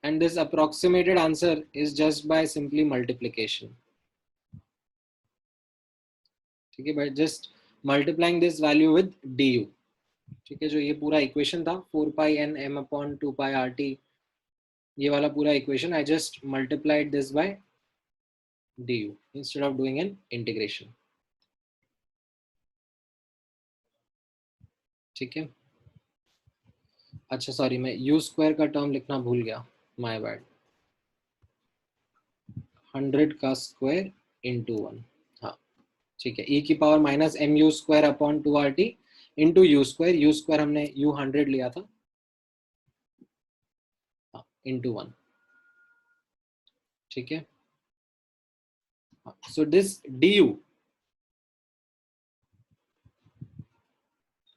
and this approximated answer is just by simply multiplication. ठीक है, by just multiplying this value with du. ठीक है, जो ये पूरा इक्वेशन था 4 pi n m upon 2 pi rt, ये वाला पूरा equation I just multiplied this by du instead of doing an integration. ठीक है, अच्छा सॉरी, मैं u स्क्वायर का टर्म लिखना भूल गया, माय बैड. 100 का स्क्वायर इंटू 1. हाँ ठीक है, e की power minus m u square upon 2 R T into u square हमने यू 100 लिया था, इंटू 1. ठीक है, सो दिस डी यू,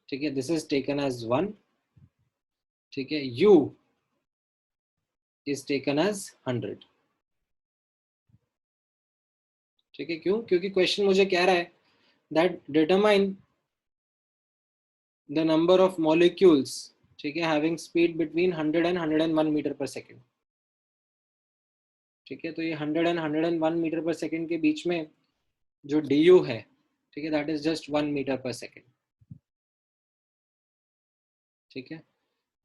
ठीक है, दिस इज टेकन एज 1. ठीक है, u इज टेकन एज 100. ठीक है, क्यों? क्योंकि क्वेश्चन मुझे कह रहा है that determine the number of molecules, ठीक है, having speed between 100 and 101 metre पर सेकेंड. ठीक है, तो ये 100 एंड 101 मीटर पर सेकेंड के बीच में जो डी यू है, ठीक है, दैट इज जस्ट 1 मीटर पर सेकेंड. ठीक है,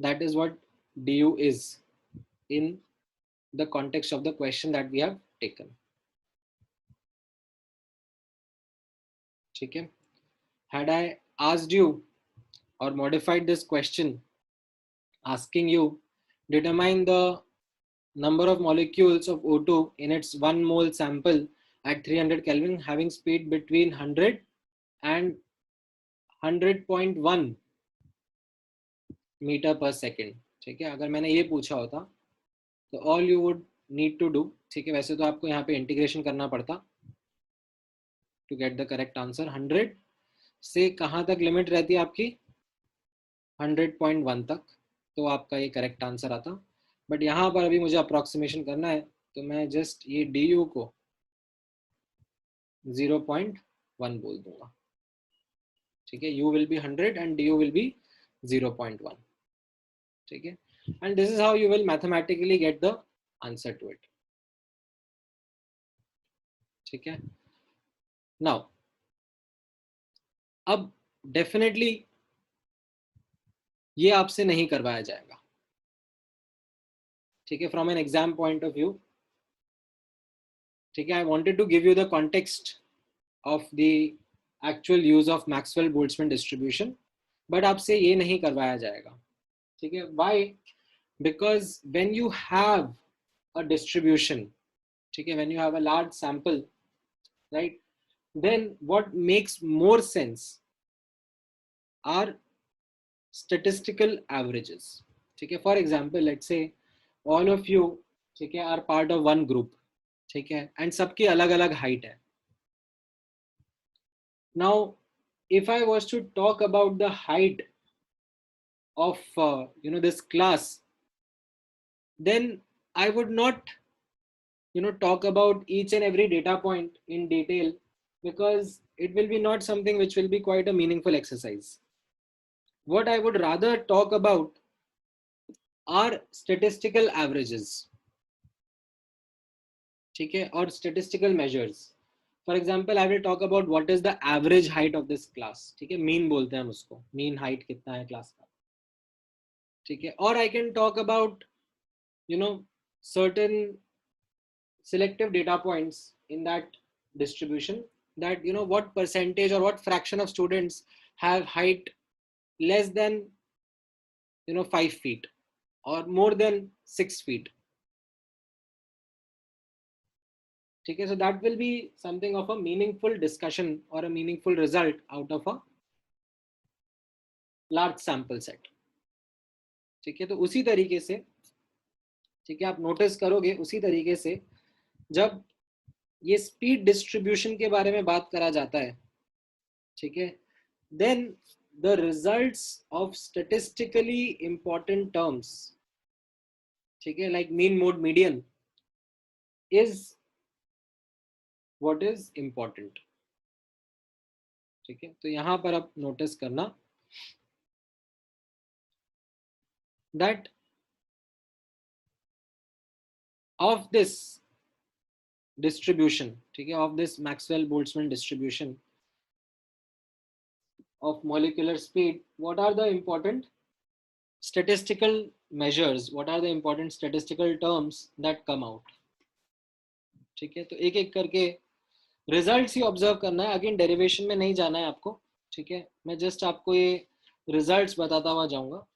that is what du is in the context of the question that we have taken. ठीक है, had I asked you or modified this question asking you determine the number of molecules of O2 in its 1 mole sample at 300 Kelvin having speed between 100 and 100.1 metre पर सेकेंड. ठीक है, अगर मैंने ये पूछा होता तो all you would need to do, ठीक है, वैसे तो आपको यहाँ पे इंटीग्रेशन करना पड़ता to get the correct answer. 100 से कहाँ तक लिमिट रहती है आपकी? 100.1 तक, तो आपका ये करेक्ट आंसर आता. बट यहाँ पर अभी मुझे अप्रॉक्सीमेशन करना है, तो मैं जस्ट ये du को 0.1 बोल दूंगा. ठीक है, u will be 100 and du will be 0.1. ठीक है, and this is how you will mathematically get the answer to it. ठीक है, now अब डेफिनेटली ये आपसे नहीं करवाया जाएगा. ठीक है, from an exam point of view. ठीक है, I wanted to give you the context of the actual use of Maxwell Boltzmann distribution, but आपसे ये नहीं करवाया जाएगा. ठीक है, why? Because when you have a distribution, ठीक है, when you have a large sample, right, then what makes more sense are statistical averages. ठीक है, for example, let's say all of you, ठीक है, are part of one group. ठीक है, and सबकी अलग अलग height है. Now if I was to talk about the height of this class, then I would not talk about each and every data point in detail, because it will be not something which will be quite a meaningful exercise. What I would rather talk about are statistical averages, okay, or statistical measures. For example, I will talk about what is the average height of this class. ठीक है, mean बोलते हैं हम उसको, mean height कितना है class का. ठीक है, or I can talk about certain selective data points in that distribution, that what percentage or what fraction of students have height less than 5 feet or more than 6 feet. Okay, so that will be something of a meaningful discussion or a meaningful result out of a large sample set. ठीक है, तो उसी तरीके से, ठीक है, आप नोटिस करोगे उसी तरीके से जब ये स्पीड डिस्ट्रीब्यूशन के बारे में बात करा जाता है, ठीक है, then the results of statistically important terms, ठीक है, like mean, mode, median is what is important. ठीक है, तो यहां पर आप नोटिस करना that of this distribution, ठीक है, of this Maxwell-Boltzmann distribution of molecular speed, what are the important statistical measures, what are the important statistical terms that come out. ठीक है, तो एक एक करके रिजल्ट्स ही ऑब्जर्व करना है. अगेन डेरिवेशन में नहीं जाना है आपको. ठीक है, मैं जस्ट आपको ये रिजल्ट्स बताता हुआ जाऊंगा,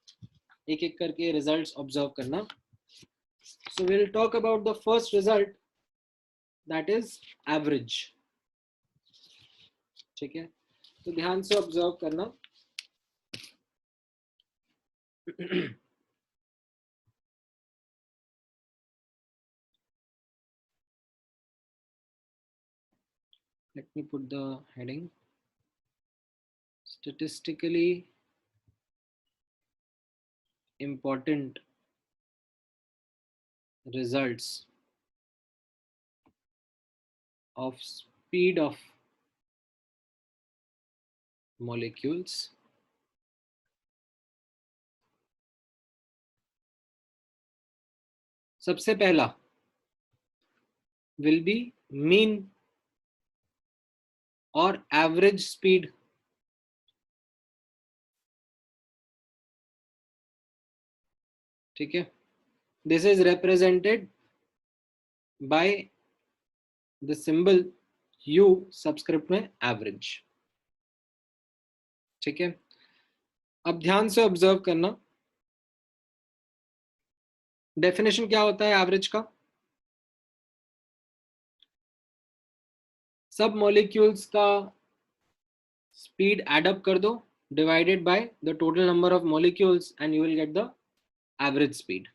एक एक करके रिजल्ट्स ऑब्जर्व करना. So we will talk about the first result, that is average. ठीक है, तो ध्यान से ऑब्जर्व करना. Let me put the heading, statistically important results of speed of molecules सबसे पहला will be mean or average speed. ठीक है, this is represented by the symbol u subscript में average. ठीक है, अब ध्यान से ऑब्जर्व करना. डेफिनेशन क्या होता है एवरेज का? सब मॉलिक्यूल्स का स्पीड एड अप कर दो divided by the total number of molecules and you will get the average speed.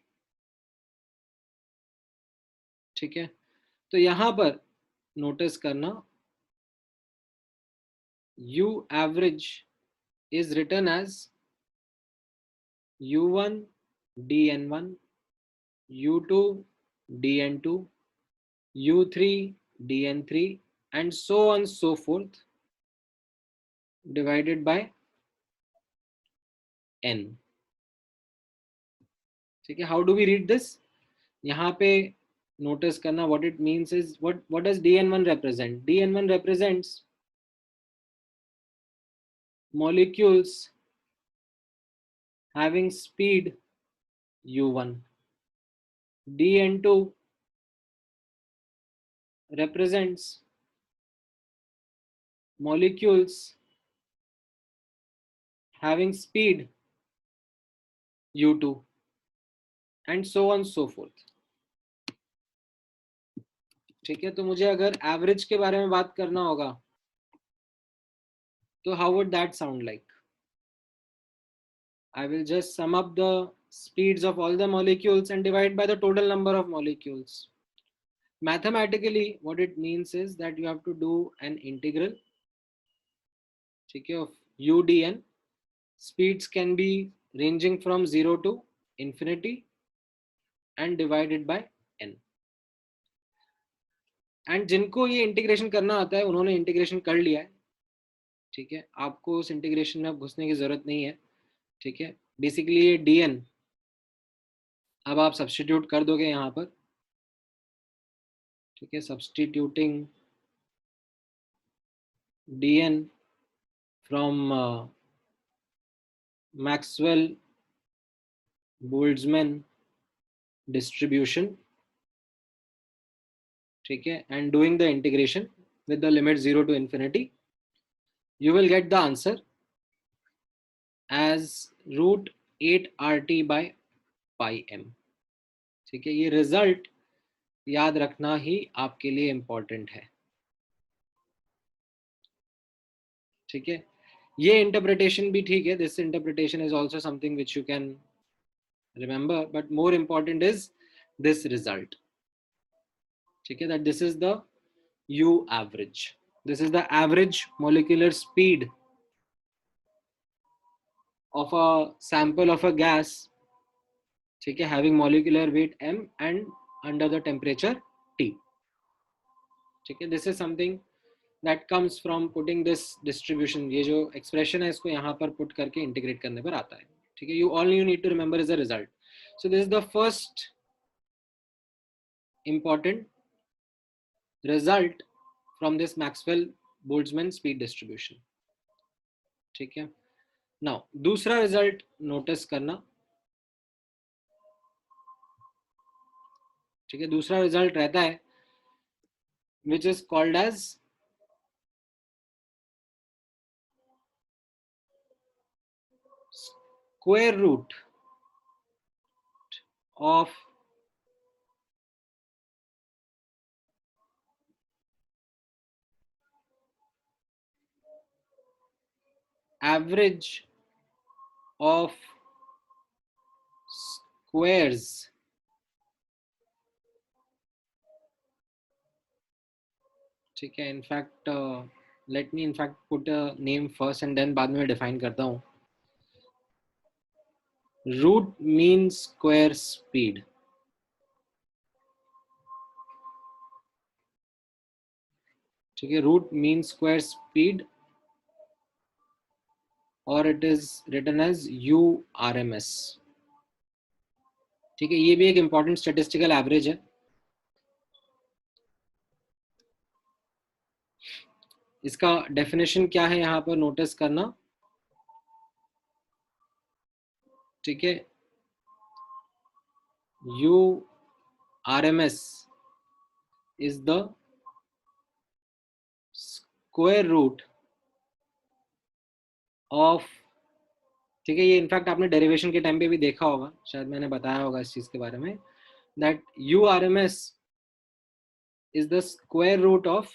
ठीक है, तो यहां पर नोटिस करना u average is written as u1 dn1, u2 dn2, u3 dn3 and so on so forth divided by n। ठीक है, how do we read this? यहाँ पे नोटिस करना what it means is what does dn1 represent? dn1 represents molecules having speed u1, dn2 represents molecules having speed u2 and so on so forth। ठीक है, तो मुझे अगर एवरेज के बारे में बात करना होगा तो how would that sound like? I will just sum up the speeds of all the molecules and divide by the total number of molecules। Mathematically what it means is that you have to do an integral, ठीक है, of u dn। Speeds can be ranging from 0 to infinity and divided by n। And जिनको ये इंटीग्रेशन करना आता है उन्होंने इंटीग्रेशन कर लिया है। ठीक है, आपको उस इंटीग्रेशन में अब घुसने की जरूरत नहीं है। ठीक है, बेसिकली ये dn अब आप सब्स्टिट्यूट कर दोगे यहाँ पर। ठीक है, substituting dn from Maxwell Boltzmann distribution. ठीक है, and doing the integration with the limit 0 to infinity, you will get the answer as root 8 RT by pi m। ठीक है, ये रिजल्ट याद रखना ही आपके लिए इंपॉर्टेंट है। ठीक है, ये इंटरप्रिटेशन भी ठीक है, this interpretation is also something which you can remember, but more important is this result. ठीक है, that this is the u average, this is the average molecular speed of a sample of a gas, ठीक है, having molecular weight m and under the temperature T। ठीक है, this is something that comes from putting this distribution, ये जो expression है इसको यहाँ पर put करके integrate करने पर आता है। ठीक है, all you need to remember is the result। So this is the first important result from this Maxwell-Boltzmann speed distribution। ठीक है, now दूसरा result notice करना। ठीक है, दूसरा result रहता है which is called as square root of average of squares ठीक है, in fact let me in fact put a name first and then बाद में डिफाइन करता हूँ। Root mean square speed. ठीक है, रूट मीन स्क्वायर स्पीड और it is written as URMS। ठीक है, ये भी एक इंपॉर्टेंट स्टैटिस्टिकल एवरेज है। इसका डेफिनेशन क्या है यहाँ पर नोटिस करना। ठीक है, URMS is the square root of, ठीक है, ये इनफैक्ट आपने डेरिवेशन के टाइम पे भी देखा होगा, शायद मैंने बताया होगा इस चीज के बारे में। that URMS is the square root of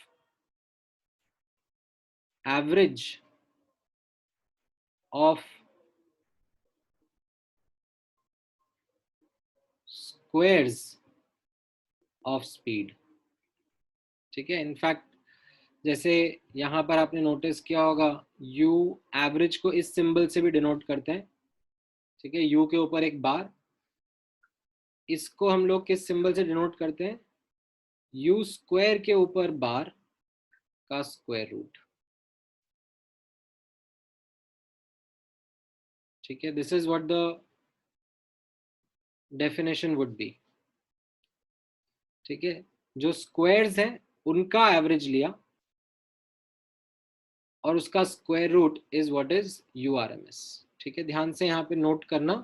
average of squares of speed. ठीक है, इनफैक्ट जैसे यहाँ पर आपने नोटिस किया होगा U एवरेज को इस सिंबल से भी डिनोट करते हैं. ठीक है, U के ऊपर एक बार, इसको हम लोग किस सिंबल से डिनोट करते हैं? U स्क्वायर के ऊपर बार का स्क्वायर रूट. ठीक है, this is what the definition would be. ठीक है, जो स्क्वायर्स हैं उनका एवरेज लिया और उसका square root is what is URMS. ठीक है, ध्यान से यहाँ पे नोट करना.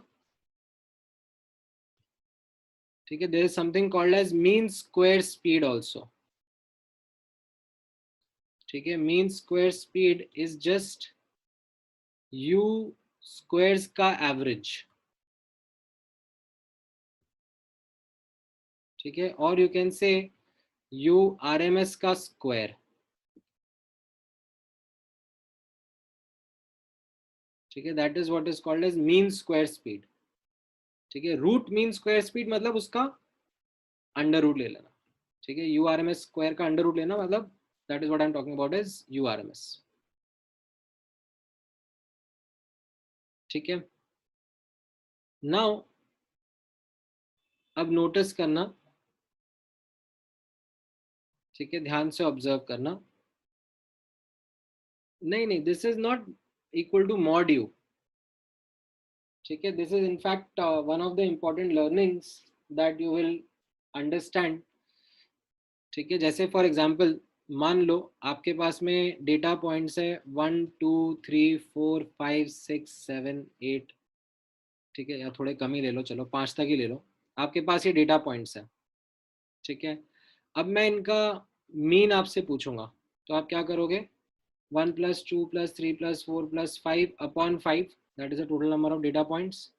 ठीक है, there is something called as mean square speed also. ठीक है, mean square speed is just U squares का एवरेज. ठीक है, और यू कैन से URMS का स्क्वायर. ठीक है, that is what is called as mean square speed. ठीक है, रूट मीन स्क्वायर स्पीड मतलब उसका अंडर रूट ले लेना. ठीक है, URMS स्क्वायर का अंडर रूट लेना, मतलब that is what I am talking about is URMS. ठीक है, नाउ अब नोटिस करना. ठीक है, ध्यान से ऑब्जर्व करना. नहीं नहीं, this is not equal to mod U. ठीक है, this is in fact one of the important learnings that you will understand. ठीक है, जैसे फॉर एग्जांपल मान लो आपके पास में डेटा पॉइंट्स है 1 2 3 4 5 6 7 8. ठीक है, या थोड़े कम ही ले लो, चलो 5 तक ही ले लो. आपके पास ये डेटा पॉइंट्स है. ठीक है, अब मैं इनका मीन आपसे पूछूंगा, तो आप क्या करोगे? 1 + 2 + 3 + 4 + 5 upon 5, that is the total number of data points,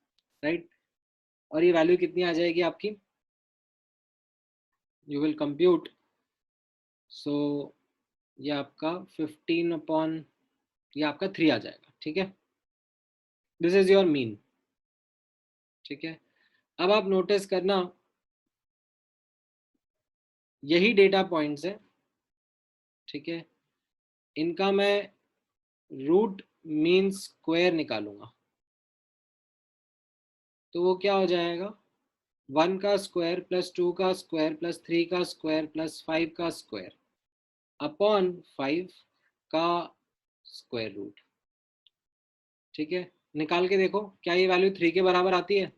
right. और ये वैल्यू कितनी आ जाएगी आपकी? You will compute. सो ये आपका 15 अपॉन, ये आपका 3 आ जाएगा. ठीक है, दिस इज योर मीन. ठीक है, अब आप नोटिस करना, यही डेटा पॉइंट्स है. ठीक है, इनका मैं रूट मीन स्क्वायर निकालूंगा, तो वो क्या हो जाएगा? 1 का स्क्वायर प्लस 2 का स्क्वायर प्लस 3 का स्क्वायर प्लस 5 का स्क्वायर अपॉन 5 का स्क्वायर रूट. ठीक है, निकाल के देखो क्या ये वैल्यू 3 के बराबर आती है?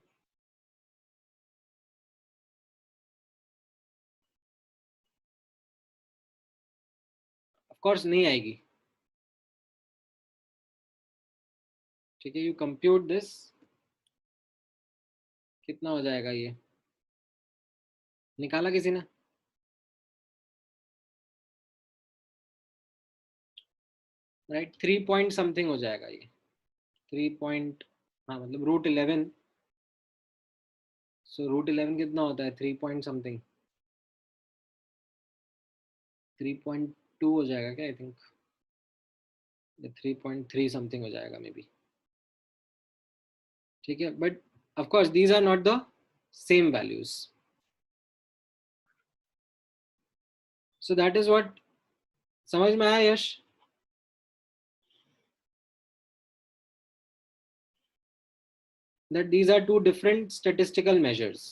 ऑफ कोर्स नहीं आएगी. ठीक है, यू कंप्यूट दिस, कितना हो जाएगा ये? निकाला किसी ने? राइट, 3 पॉइंट समथिंग हो जाएगा ये. 3 पॉइंट, हाँ मतलब √11. सो √11 कितना होता है? 3 पॉइंट समथिंग, 3.2 हो जाएगा क्या? आई थिंक 3.3 समथिंग हो जाएगा मे बी. ठीक है, but of course these are not the same values. So that is what, समझ में आया यश? That these are two different statistical measures.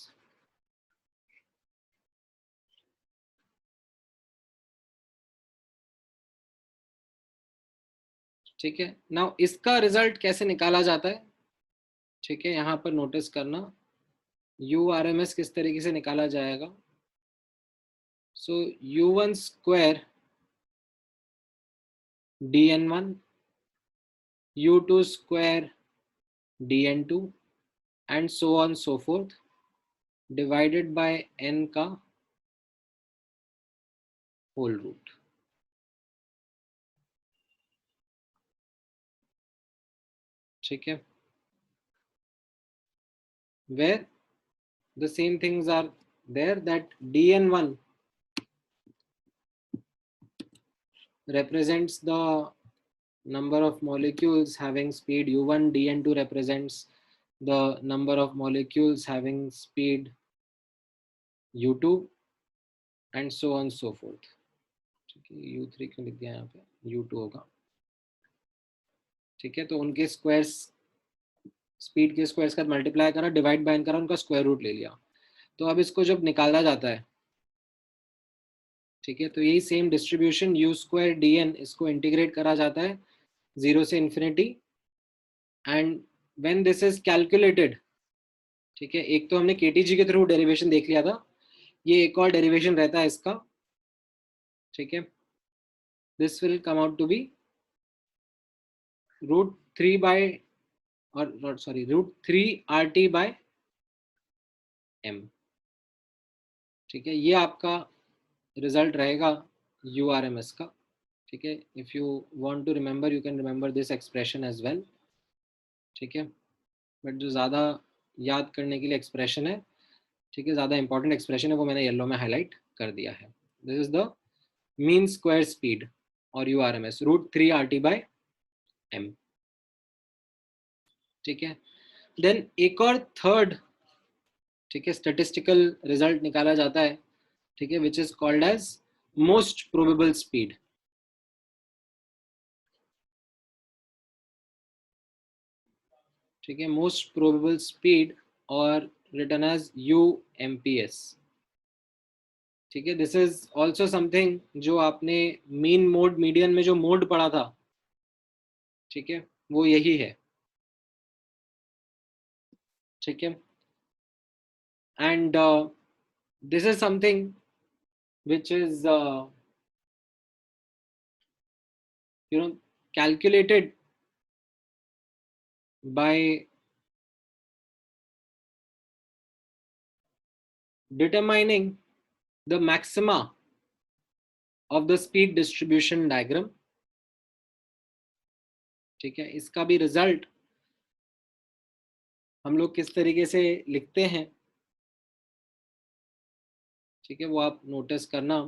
ठीक है, नाउ इसका रिजल्ट कैसे निकाला जाता है? ठीक है, यहाँ पर नोटिस करना, URMS किस तरीके से निकाला जाएगा. सो U1 square DN1, U2 square DN2 and so on so fourth divided by n का होल रूट. ठीक है, where the same things are there that dn1 represents the number of molecules having speed u1, dn2 represents the number of molecules having speed u2 and so on so forth. ठीक है, u3 क्यों लिख दिया यहाँ पे, u2 होगा. ठीक है, तो उनके स्क्वायर्स, स्पीड के स्क्वायर्स का मल्टीप्लाई करा, डिवाइड बाय करा, उनका स्क्वायर रूट ले लिया. तो अब इसको जब निकाला जाता है, ठीक है, तो यही same distribution u square dn, इसको इंटीग्रेट करा जाता है 0 से infinity. And when this is calculated, ठीक है, एक तो हमने केटीजी के थ्रू डेरिवेशन देख लिया था, ये एक और डेरिवेशन रहता है इसका. ठीक है, this will come out to be √3 by, और सॉरी √3 RT बाय m. ठीक है, ये आपका रिजल्ट रहेगा URMS का. ठीक है, if you want to remember you can remember this expression as well. ठीक है, बट जो ज़्यादा याद करने के लिए एक्सप्रेशन है, ठीक है, ज़्यादा इंपॉर्टेंट एक्सप्रेशन है, वो मैंने येलो में हाईलाइट कर दिया है. This is the mean square speed और URMS √3 RT बाय m. ठीक है, देन एक और थर्ड, ठीक है, स्टैटिस्टिकल रिजल्ट निकाला जाता है. ठीक है, which is called as most probable speed. ठीक है, मोस्ट प्रोबेबल स्पीड और रिटन एज UMPS. ठीक है, दिस इज ऑल्सो समथिंग जो आपने मीन मोड मीडियन में जो मोड पढ़ा था, ठीक है, वो यही है. ठीक है, and this is something which is calculated by determining the maxima of the speed distribution diagram. ठीक है, इसका भी रिजल्ट हम लोग किस तरीके से लिखते हैं, ठीक है, वो आप नोटिस करना.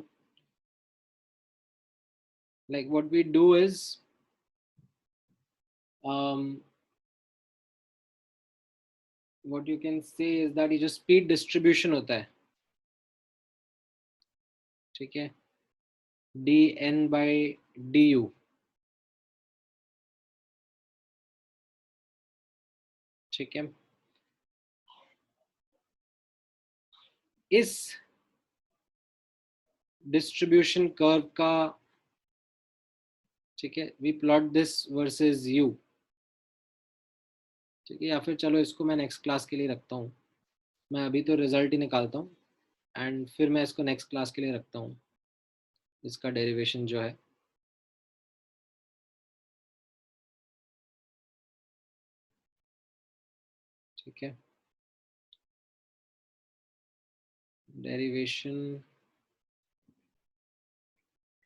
like what we do is what you can say is that ये जो स्पीड डिस्ट्रीब्यूशन होता है, ठीक है, dn by du, ठीक है, इस डिस्ट्रीब्यूशन कर्व का, ठीक है, we plot this versus u. ठीक है, या फिर चलो इसको मैं नेक्स्ट क्लास के लिए रखता हूँ. मैं अभी तो रिजल्ट ही निकालता हूँ एंड फिर मैं इसको नेक्स्ट क्लास के लिए रखता हूँ, इसका डेरिवेशन जो है. ठीक है, derivation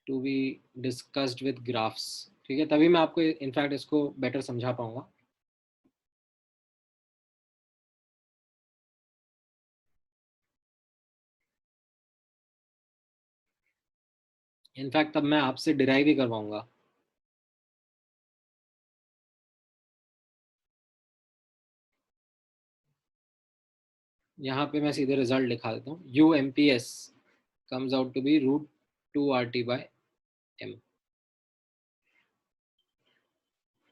to be discussed with graphs. ठीक है, तभी मैं आपको इनफैक्ट इसको बेटर समझा पाऊंगा. इनफैक्ट तब मैं आपसे डिराइव ही करवाऊंगा. यहाँ पे मैं सीधे रिजल्ट लिखा देता हूँ. UMPS comes out to be √2 RT by m.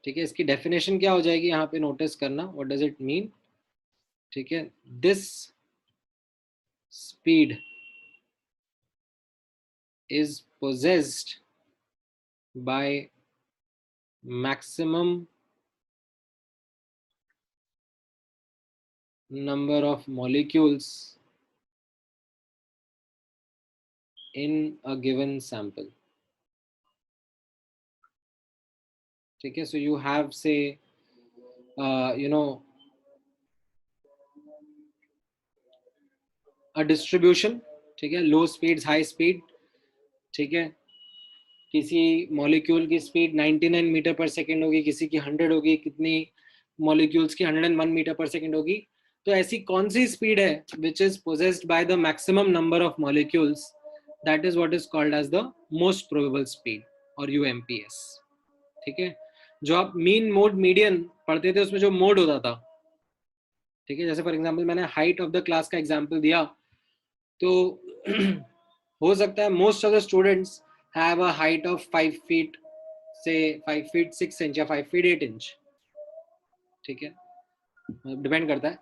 ठीक है, इसकी डेफिनेशन क्या हो जाएगी यहाँ पे नोटिस करना. What does it mean? ठीक है, this speed is possessed by maximum number of molecules in a given sample. ठीक है, so you have say a distribution. ठीक है, लो स्पीड हाई स्पीड. ठीक है, किसी मॉलिक्यूल की स्पीड 99 मीटर पर सेकेंड होगी, किसी की 100 होगी, कितनी मॉलिक्यूल्स की 101 मीटर पर सेकेंड होगी. तो ऐसी कौन सी स्पीड है which is possessed by the maximum number of molecules, that is what is called as the most probable speed और यूएमपीएस। ठीक है, जो आप मीन मोड मीडियन पढ़ते थे उसमें जो मोड होता था, ठीक है, जैसे फॉर एग्जांपल मैंने हाइट ऑफ द क्लास का एग्जांपल दिया, तो हो सकता है most of the students have a height of 5 feet से 5 फीट 6 इंच या 5 फीट 8 इंच, ठीक है, डिपेंड करता है।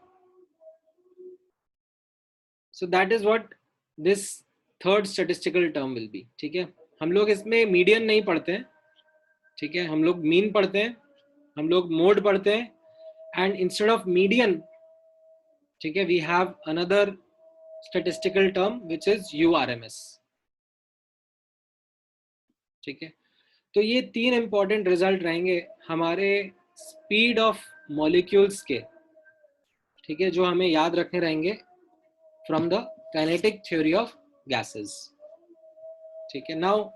सो that is what this third statistical term will be. ठीक है, हम लोग इसमें मीडियन नहीं पढ़ते हैं, ठीक है, हम लोग मीन पढ़ते हैं, हम लोग मोड पढ़ते हैं, एंड इंस्टेड ऑफ मीडियन, ठीक है, we have another statistical term which is URMS. ठीक है, तो ये तीन इंपॉर्टेंट रिजल्ट रहेंगे हमारे स्पीड ऑफ मॉलिक्यूल्स के, ठीक है, जो हमें याद रखने रहेंगे from the kinetic theory of gases. ठीक है, नाउ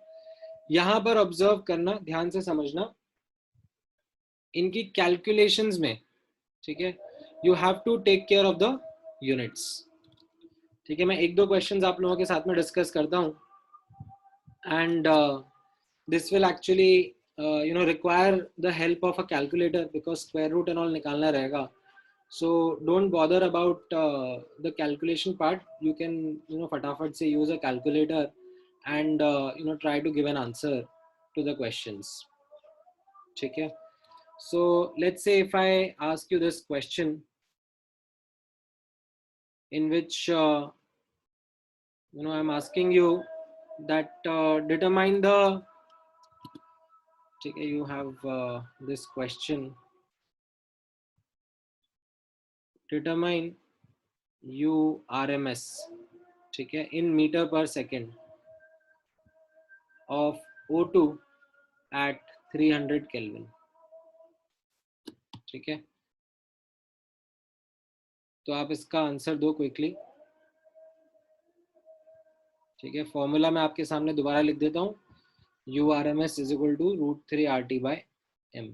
यहां पर ऑब्जर्व करना, ध्यान से समझना इनकी कैलकुलेशंस में, ठीक है, you have to take care of the units. ठीक है, मैं एक दो क्वेश्चंस आप लोगों के साथ में डिस्कस करता हूं, and this will actually require the help of a calculator because square root and all निकालना रहेगा. So don't bother about the calculation part. You can फटाफट से use a calculator and try to give an answer to the questions. ठीक है, so let's say if I ask you this question in which I'm asking you that determine the, ठीक है, you have this question, determine URMS, ठीक है, in meter per second of O2 at 300 Kelvin. ठीक है, तो आप इसका आंसर दो क्विकली। ठीक है, फॉर्मूला मैं आपके सामने दोबारा लिख देता हूँ, URMS is equal to √3 RT/m।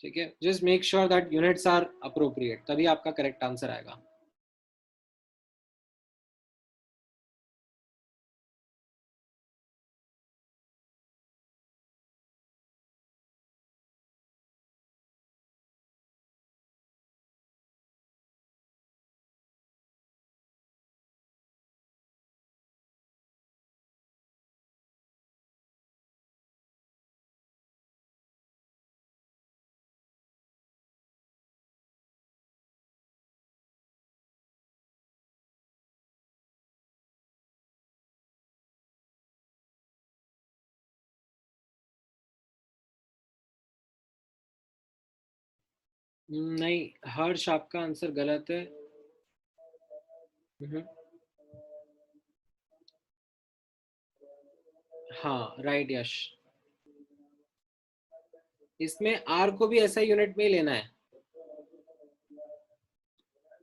ठीक है, just make sure that units are appropriate, तभी आपका करेक्ट आंसर आएगा। नहीं हर्ष, आपका आंसर गलत है। हाँ राइट यश, इसमें आर को भी ऐसा यूनिट में ही लेना है।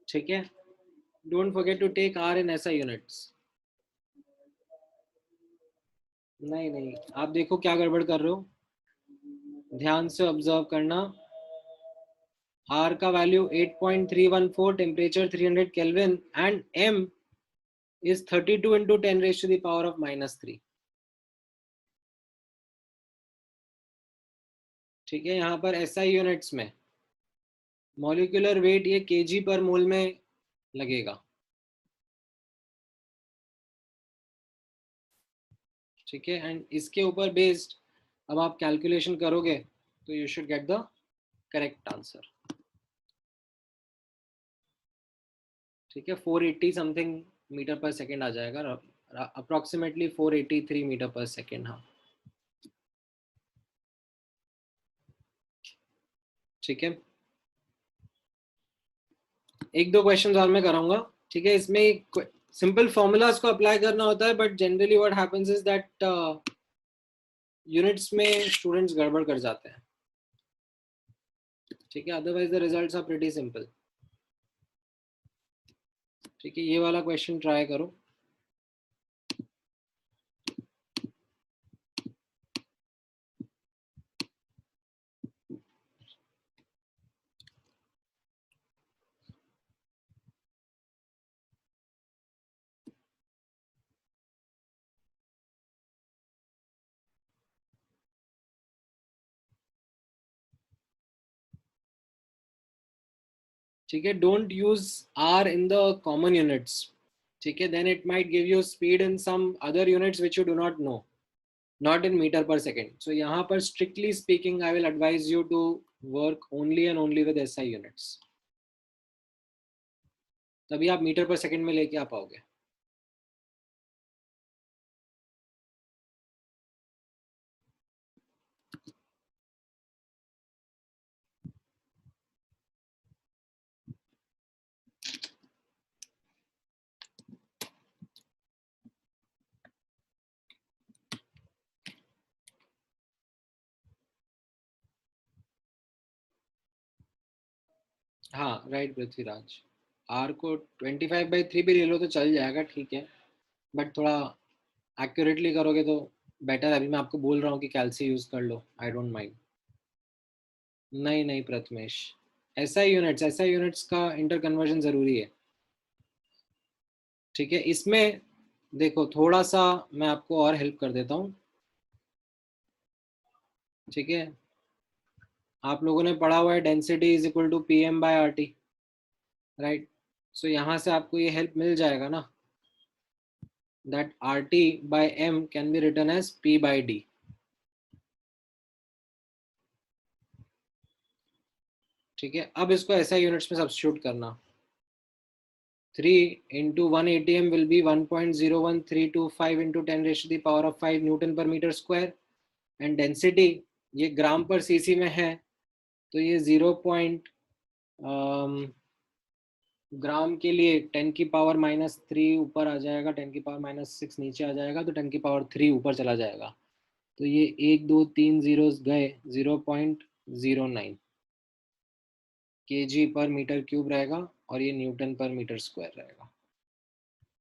ठीक है, don't forget to take R in SI units. नहीं नहीं, आप देखो क्या गड़बड़ कर रहे हो, ध्यान से ऑब्जर्व करना। आर का value 8.314, temperature 300 kelvin, and M is 32 into 10⁻³ ठीक है, यहाँ पर SI यूनिट्स में मॉलिक्यूलर वेट ये kg पर मोल में लगेगा। ठीक है, एंड इसके ऊपर बेस्ड अब आप कैलकुलेशन करोगे तो you should get the correct answer. ठीक है, 480 समथिंग मीटर पर सेकेंड आ जाएगा, अप्रोक्सीमेटली 483 मीटर पर सेकेंड। हाँ ठीक है, एक दो क्वेश्चन और मैं कराऊंगा। ठीक है, इसमें सिंपल फॉर्मूलाज को अप्लाई करना होता है, but generally what happens is that units में स्टूडेंट्स गड़बड़ कर जाते हैं। ठीक है, otherwise the results are pretty simple. ठीक है, ये वाला क्वेश्चन ट्राई करो। ठीक है, don't use R in the common units, ठीक है, then it might give you speed in some other units which you do not know, not in meter per second. So यहाँ पर strictly speaking I will advise you to work only and only with SI units. तभी आप मीटर पर सेकंड में लेके आ पाओगे. हाँ राइट पृथ्वीराज, आर को 25/3 भी ले लो तो चल जाएगा, ठीक है, बट थोड़ा एक्यूरेटली करोगे तो बेटर. अभी मैं आपको बोल रहा हूँ कि कैल्सी यूज कर लो, आई डोंट माइंड. नहीं नहीं प्रथमेश, एसआई यूनिट्स का इंटर कन्वर्जन जरूरी है, ठीक है. इसमें देखो थोड़ा सा मैं आपको और हेल्प कर देता हूँ, ठीक है. आप लोगों ने पढ़ा हुआ है density is equal to P M by R T, right. So यहाँ से आपको ये हेल्प मिल जाएगा ना, that R T by M can be written as P by D. ठीक है, अब इसको ऐसा यूनिट्स में सब्स्टिट्यूट करना. 3 into 1 ATM will be 1.01325 into 10 raised to the power of 5 Newton per meter square. And density ये ग्राम पर सीसी में है, तो ये 0. ग्राम के लिए 10 की पावर -3 ऊपर आ जाएगा, 10 की पावर -6 नीचे आ जाएगा, तो 10 की पावर 3 ऊपर चला जाएगा. तो ये 1 2 3 जीरोस गए, 0.09 kg पर मीटर क्यूब रहेगा, और ये न्यूटन पर मीटर स्क्वायर रहेगा.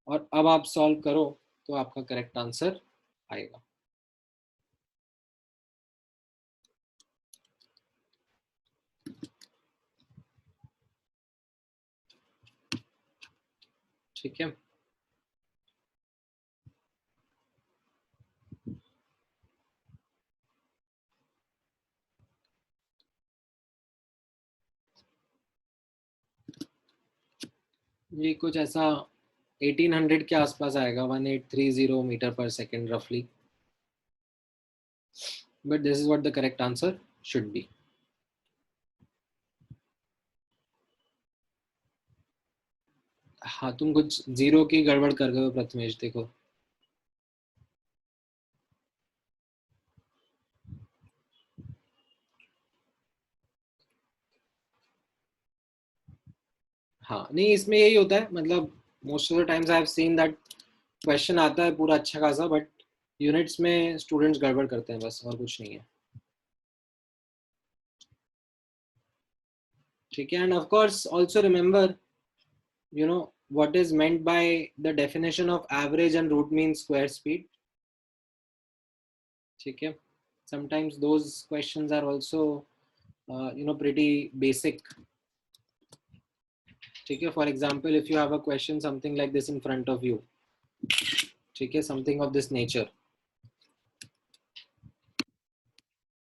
और अब आप सॉल्व करो तो आपका करेक्ट आंसर आएगा. ठीक है, ये कुछ ऐसा 1800 के आसपास आएगा, 1830 मीटर पर सेकेंड रफली, but this is what the correct answer should be. हाँ तुम कुछ जीरो की गड़बड़ कर गए हो प्रथमेश, देखो. हाँ नहीं, इसमें यही होता है, मतलब most of the times I have seen that question आता है पूरा अच्छा खासा, बट यूनिट्स में स्टूडेंट्स गड़बड़ करते हैं बस, और कुछ नहीं है. ठीक है, and of course also remember, you know what is meant by the definition of average and root mean square speed. ठीक है, sometimes those questions are also pretty basic. ठीक है, for example if you have a question something like this in front of you, ठीक है, something of this nature,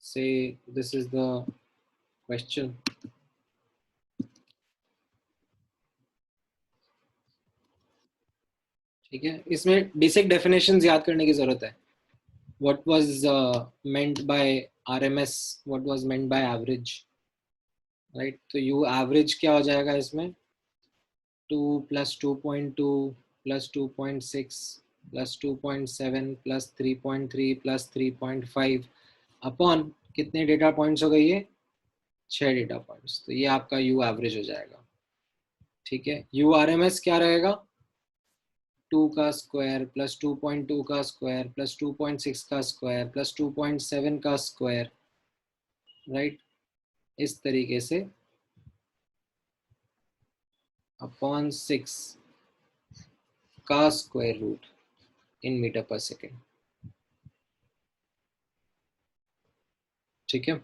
say this is the question. ठीक है, इसमें बेसिक डेफिनेशंस याद करने की जरूरत है. what was meant by RMS, what was meant by average, right. तो u average क्या हो जाएगा इसमें, 2 plus 2.2 plus 2.6 plus 2.7 plus 3.3 plus 3.5 upon कितने डेटा पॉइंट्स हो गई है, 6 डेटा पॉइंट्स. तो ये आपका यू एवरेज हो जाएगा. ठीक है, यू आर एम एस क्या रहेगा, 2 का स्क्वायर प्लस 2.2 का स्क्वायर प्लस 2.6 का स्क्वायर प्लस 2.7 का स्क्वायर, राइट. इस तरीके से अपॉन 6 का स्क्वायर रूट इन मीटर पर सेकेंड. ठीक है,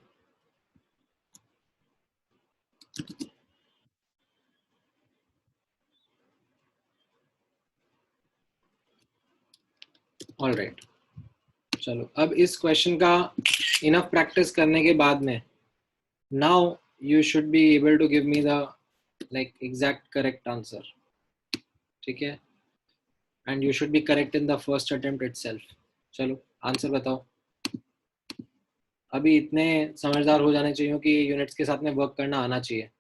ऑलराइट. चलो अब इस क्वेश्चन का इनफ प्रैक्टिस करने के बाद में, now you should be able to give me the like exact correct answer. ठीक है, and you should be correct in the first attempt itself. चलो आंसर बताओ. अभी इतने समझदार हो जाने चाहिए कि यूनिट्स के साथ में वर्क करना आना चाहिए.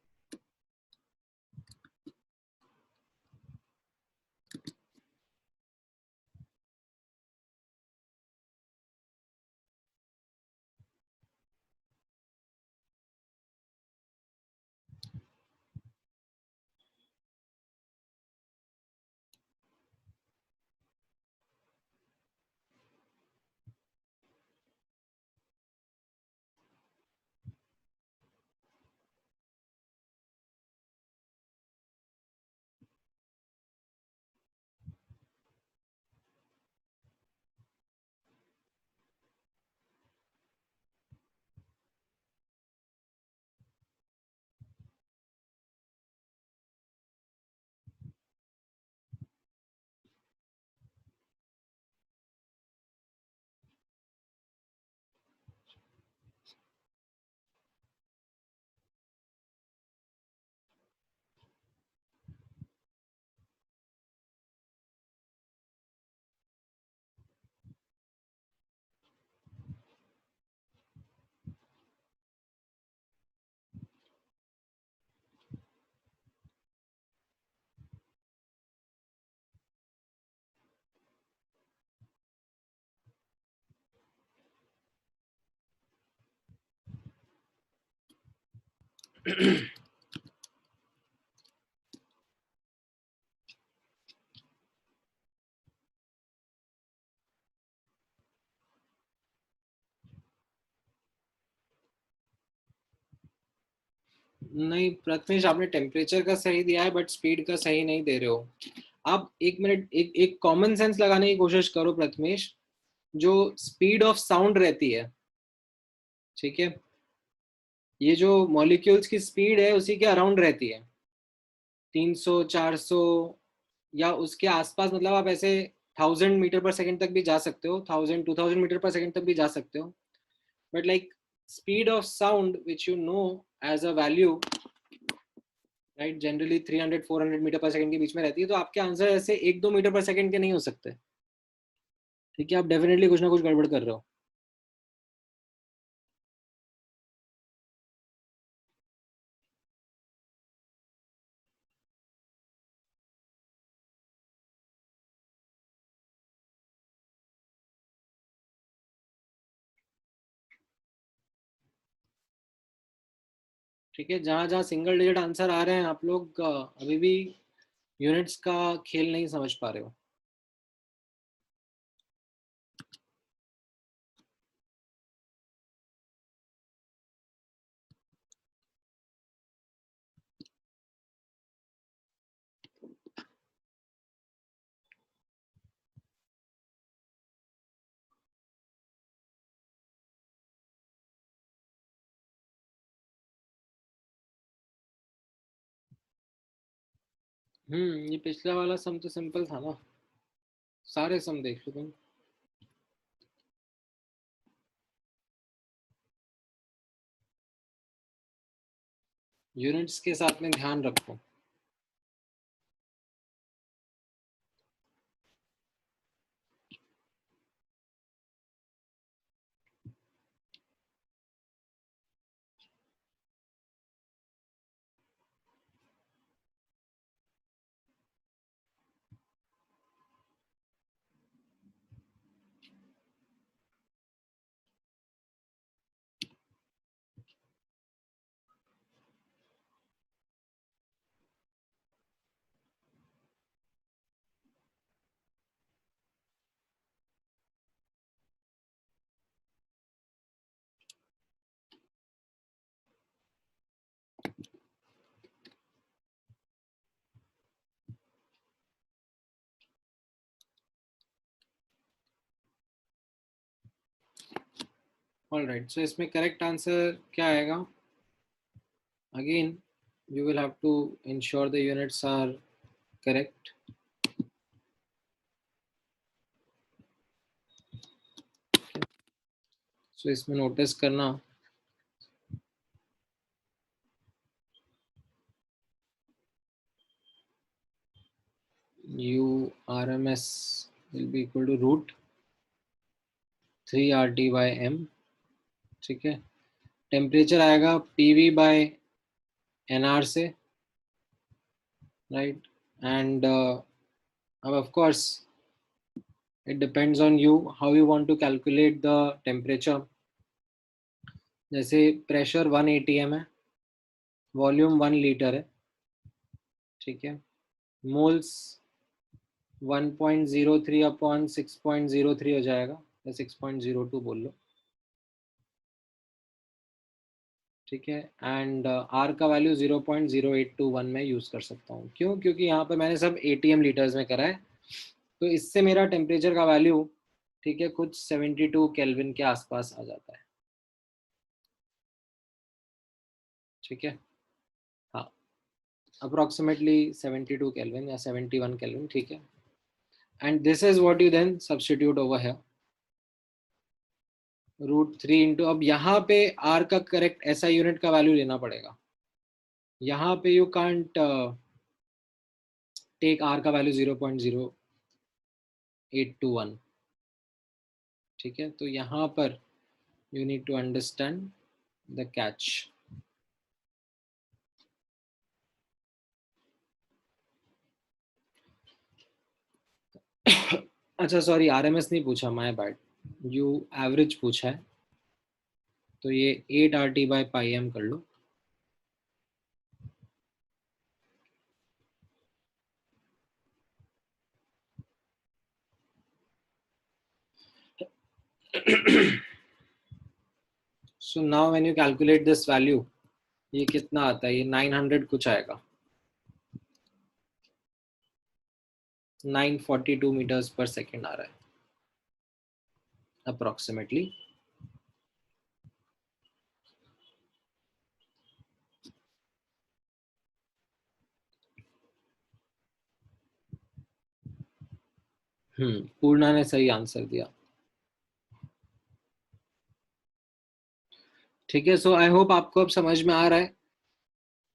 नहीं प्रथमेश, आपने टेम्परेचर का सही दिया है बट स्पीड का सही नहीं दे रहे हो. आप एक मिनट, एक कॉमन सेंस लगाने की कोशिश करो प्रथमेश. जो स्पीड ऑफ साउंड रहती है, ठीक है, ये जो मॉलिक्यूल्स की स्पीड है उसी के अराउंड रहती है. 300 400 या उसके आसपास, मतलब आप ऐसे 1000 मीटर पर सेकेंड तक भी जा सकते हो, 1000 2000 मीटर पर सेकेंड तक भी जा सकते हो. But like speed of sound which you know as a value, right, generally 300 400 metre पर सेकेंड के बीच में रहती है. तो आपके आंसर ऐसे 1 2 मीटर पर सेकेंड के नहीं हो सकते. ठीक है, आप डेफिनेटली कुछ ना कुछ गड़बड़ कर रहे हो. ठीक है, जहां जहां सिंगल डिजिट आंसर आ रहे हैं आप लोग अभी भी यूनिट्स का खेल नहीं समझ पा रहे हो. ये पिछला वाला सम तो सिंपल था ना. सारे सम देख लो तुम. यूनिट्स के साथ में ध्यान रखो. ऑलराइट, सो इसमें करेक्ट आंसर क्या आएगा? Again you will have to ensure the units are correct. So इसमें नोटिस करना U RMS will be equal to root 3 RT by M, ठीक है। टेम्परेचर आएगा PV बाय NR से, राइट। एंड अब of course it depends on you how you want to calculate the temperature। जैसे प्रेशर 1 atm है, वॉल्यूम 1 लीटर है, ठीक है। मोल्स 1.03 अपॉन 6.03 हो जाएगा, या 6.02 बोल लो, ठीक है। एंड आर का वैल्यू 0.0821 में यूज़ कर सकता हूँ। क्यों? क्योंकि यहाँ पे मैंने सब एटीएम लीटर्स में करा है, तो इससे मेरा टेम्परेचर का वैल्यू, ठीक है, कुछ 72 केल्विन के आसपास आ जाता है, ठीक है। हाँ, अप्रोक्सीमेटली 72 केल्विन या 71 केल्विन, ठीक है। And this is what you then substitute over here, √3 into, अब यहाँ पे आर का करेक्ट ऐसा यूनिट का वैल्यू लेना पड़ेगा। यहाँ पे यू कांट टेक आर का वैल्यू 0.0821, ठीक है। तो यहाँ पर you need to understand the catch. अच्छा सॉरी, आरएमएस नहीं पूछा, माय बैड, यू एवरेज पूछा है, तो ये 8 RT बाय पाई एम कर लो। So now when you calculate this value, ये कितना आता है? ये 900 कुछ आएगा, 942 मीटर्स पर सेकेंड आ रहा है अप्रोक्सीमेटली। पूर्णा ने सही आंसर दिया, ठीक है। सो आई होप आपको अब समझ में आ रहा है।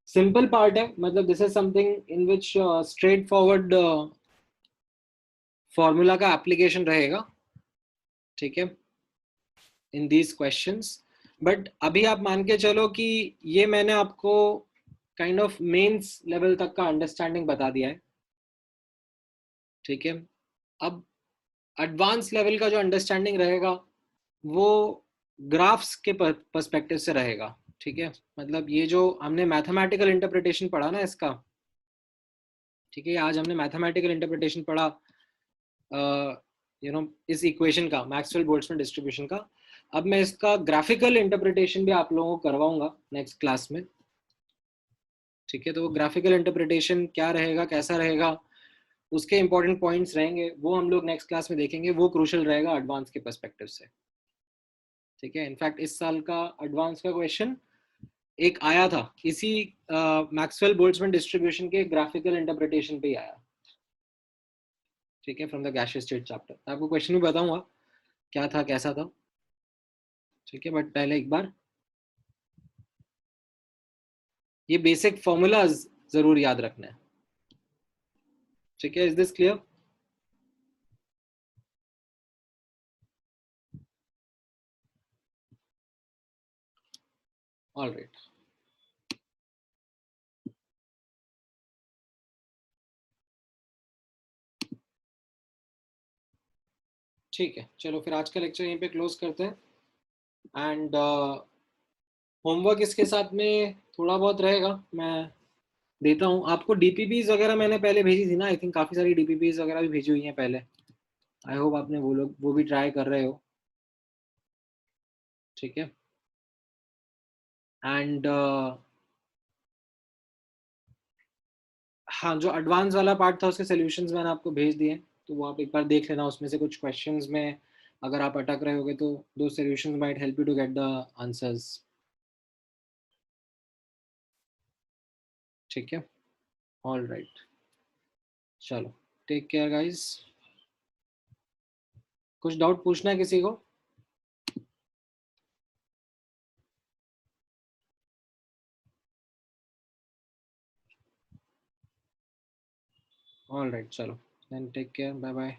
सिंपल पार्ट है, मतलब this is something in which straight forward formula का एप्लीकेशन रहेगा, ठीक है, इन दीज क्वेश्चंस। बट अभी आप मान के चलो कि ये मैंने आपको काइंड ऑफ मेंस लेवल तक का अंडरस्टैंडिंग बता दिया है, ठीक है। अब एडवांस लेवल का जो अंडरस्टैंडिंग रहेगा वो ग्राफ्स के पर्सपेक्टिव से रहेगा, ठीक है। मतलब ये जो हमने मैथमेटिकल इंटरप्रिटेशन पढ़ा ना इसका, ठीक है, आज हमने मैथमेटिकल इंटरप्रिटेशन पढ़ा इस इक्वेशन का, मैक्सवेल बोल्ट्जमैन डिस्ट्रीब्यूशन का। अब मैं इसका ग्राफिकल इंटरप्रिटेशन भी आप लोगों को करवाऊंगा नेक्स्ट क्लास में, ठीक है। तो वो ग्राफिकल इंटरप्रिटेशन क्या रहेगा, कैसा रहेगा, उसके इंपॉर्टेंट पॉइंट्स रहेंगे, वो हम लोग नेक्स्ट क्लास में देखेंगे। वो क्रूशल रहेगा एडवांस के पर्सपेक्टिव से, ठीक है। इनफैक्ट इस साल का एडवांस का क्वेश्चन एक आया था इसी मैक्सवेल बोल्ट्जमैन डिस्ट्रीब्यूशन के ग्राफिकल इंटरप्रिटेशन पे ही आया, ठीक है, from the gaseous state chapter. आपको क्वेश्चन भी बताऊंगा क्या था, कैसा था, ठीक है। बट पहले एक बार ये बेसिक फॉर्मूलाज जरूर याद रखना है, ठीक है। Is this clear? All right, ठीक है। चलो फिर आज का लेक्चर यहीं पे क्लोज करते हैं। एंड होमवर्क इसके साथ में थोड़ा बहुत रहेगा, मैं देता हूँ आपको। डीपीपीज वगैरह मैंने पहले भेजी थी ना, आई थिंक काफ़ी सारी डीपीपीज वगैरह भी भेजी हुई हैं पहले। आई होप आपने वो लोग वो भी ट्राई कर रहे हो, ठीक है। एंड हाँ, जो एडवांस वाला पार्ट था उसके सॉल्यूशंस मैंने आपको भेज दिए, तो वो आप एक बार देख लेना। उसमें से कुछ क्वेश्चंस में अगर आप अटक रहे होगे तो दो solutions might help you to get the answers, ठीक है। ऑल राइट, चलो, टेक केयर गाइस। कुछ डाउट पूछना है किसी को? ऑल राइट, चलो then take care, bye bye.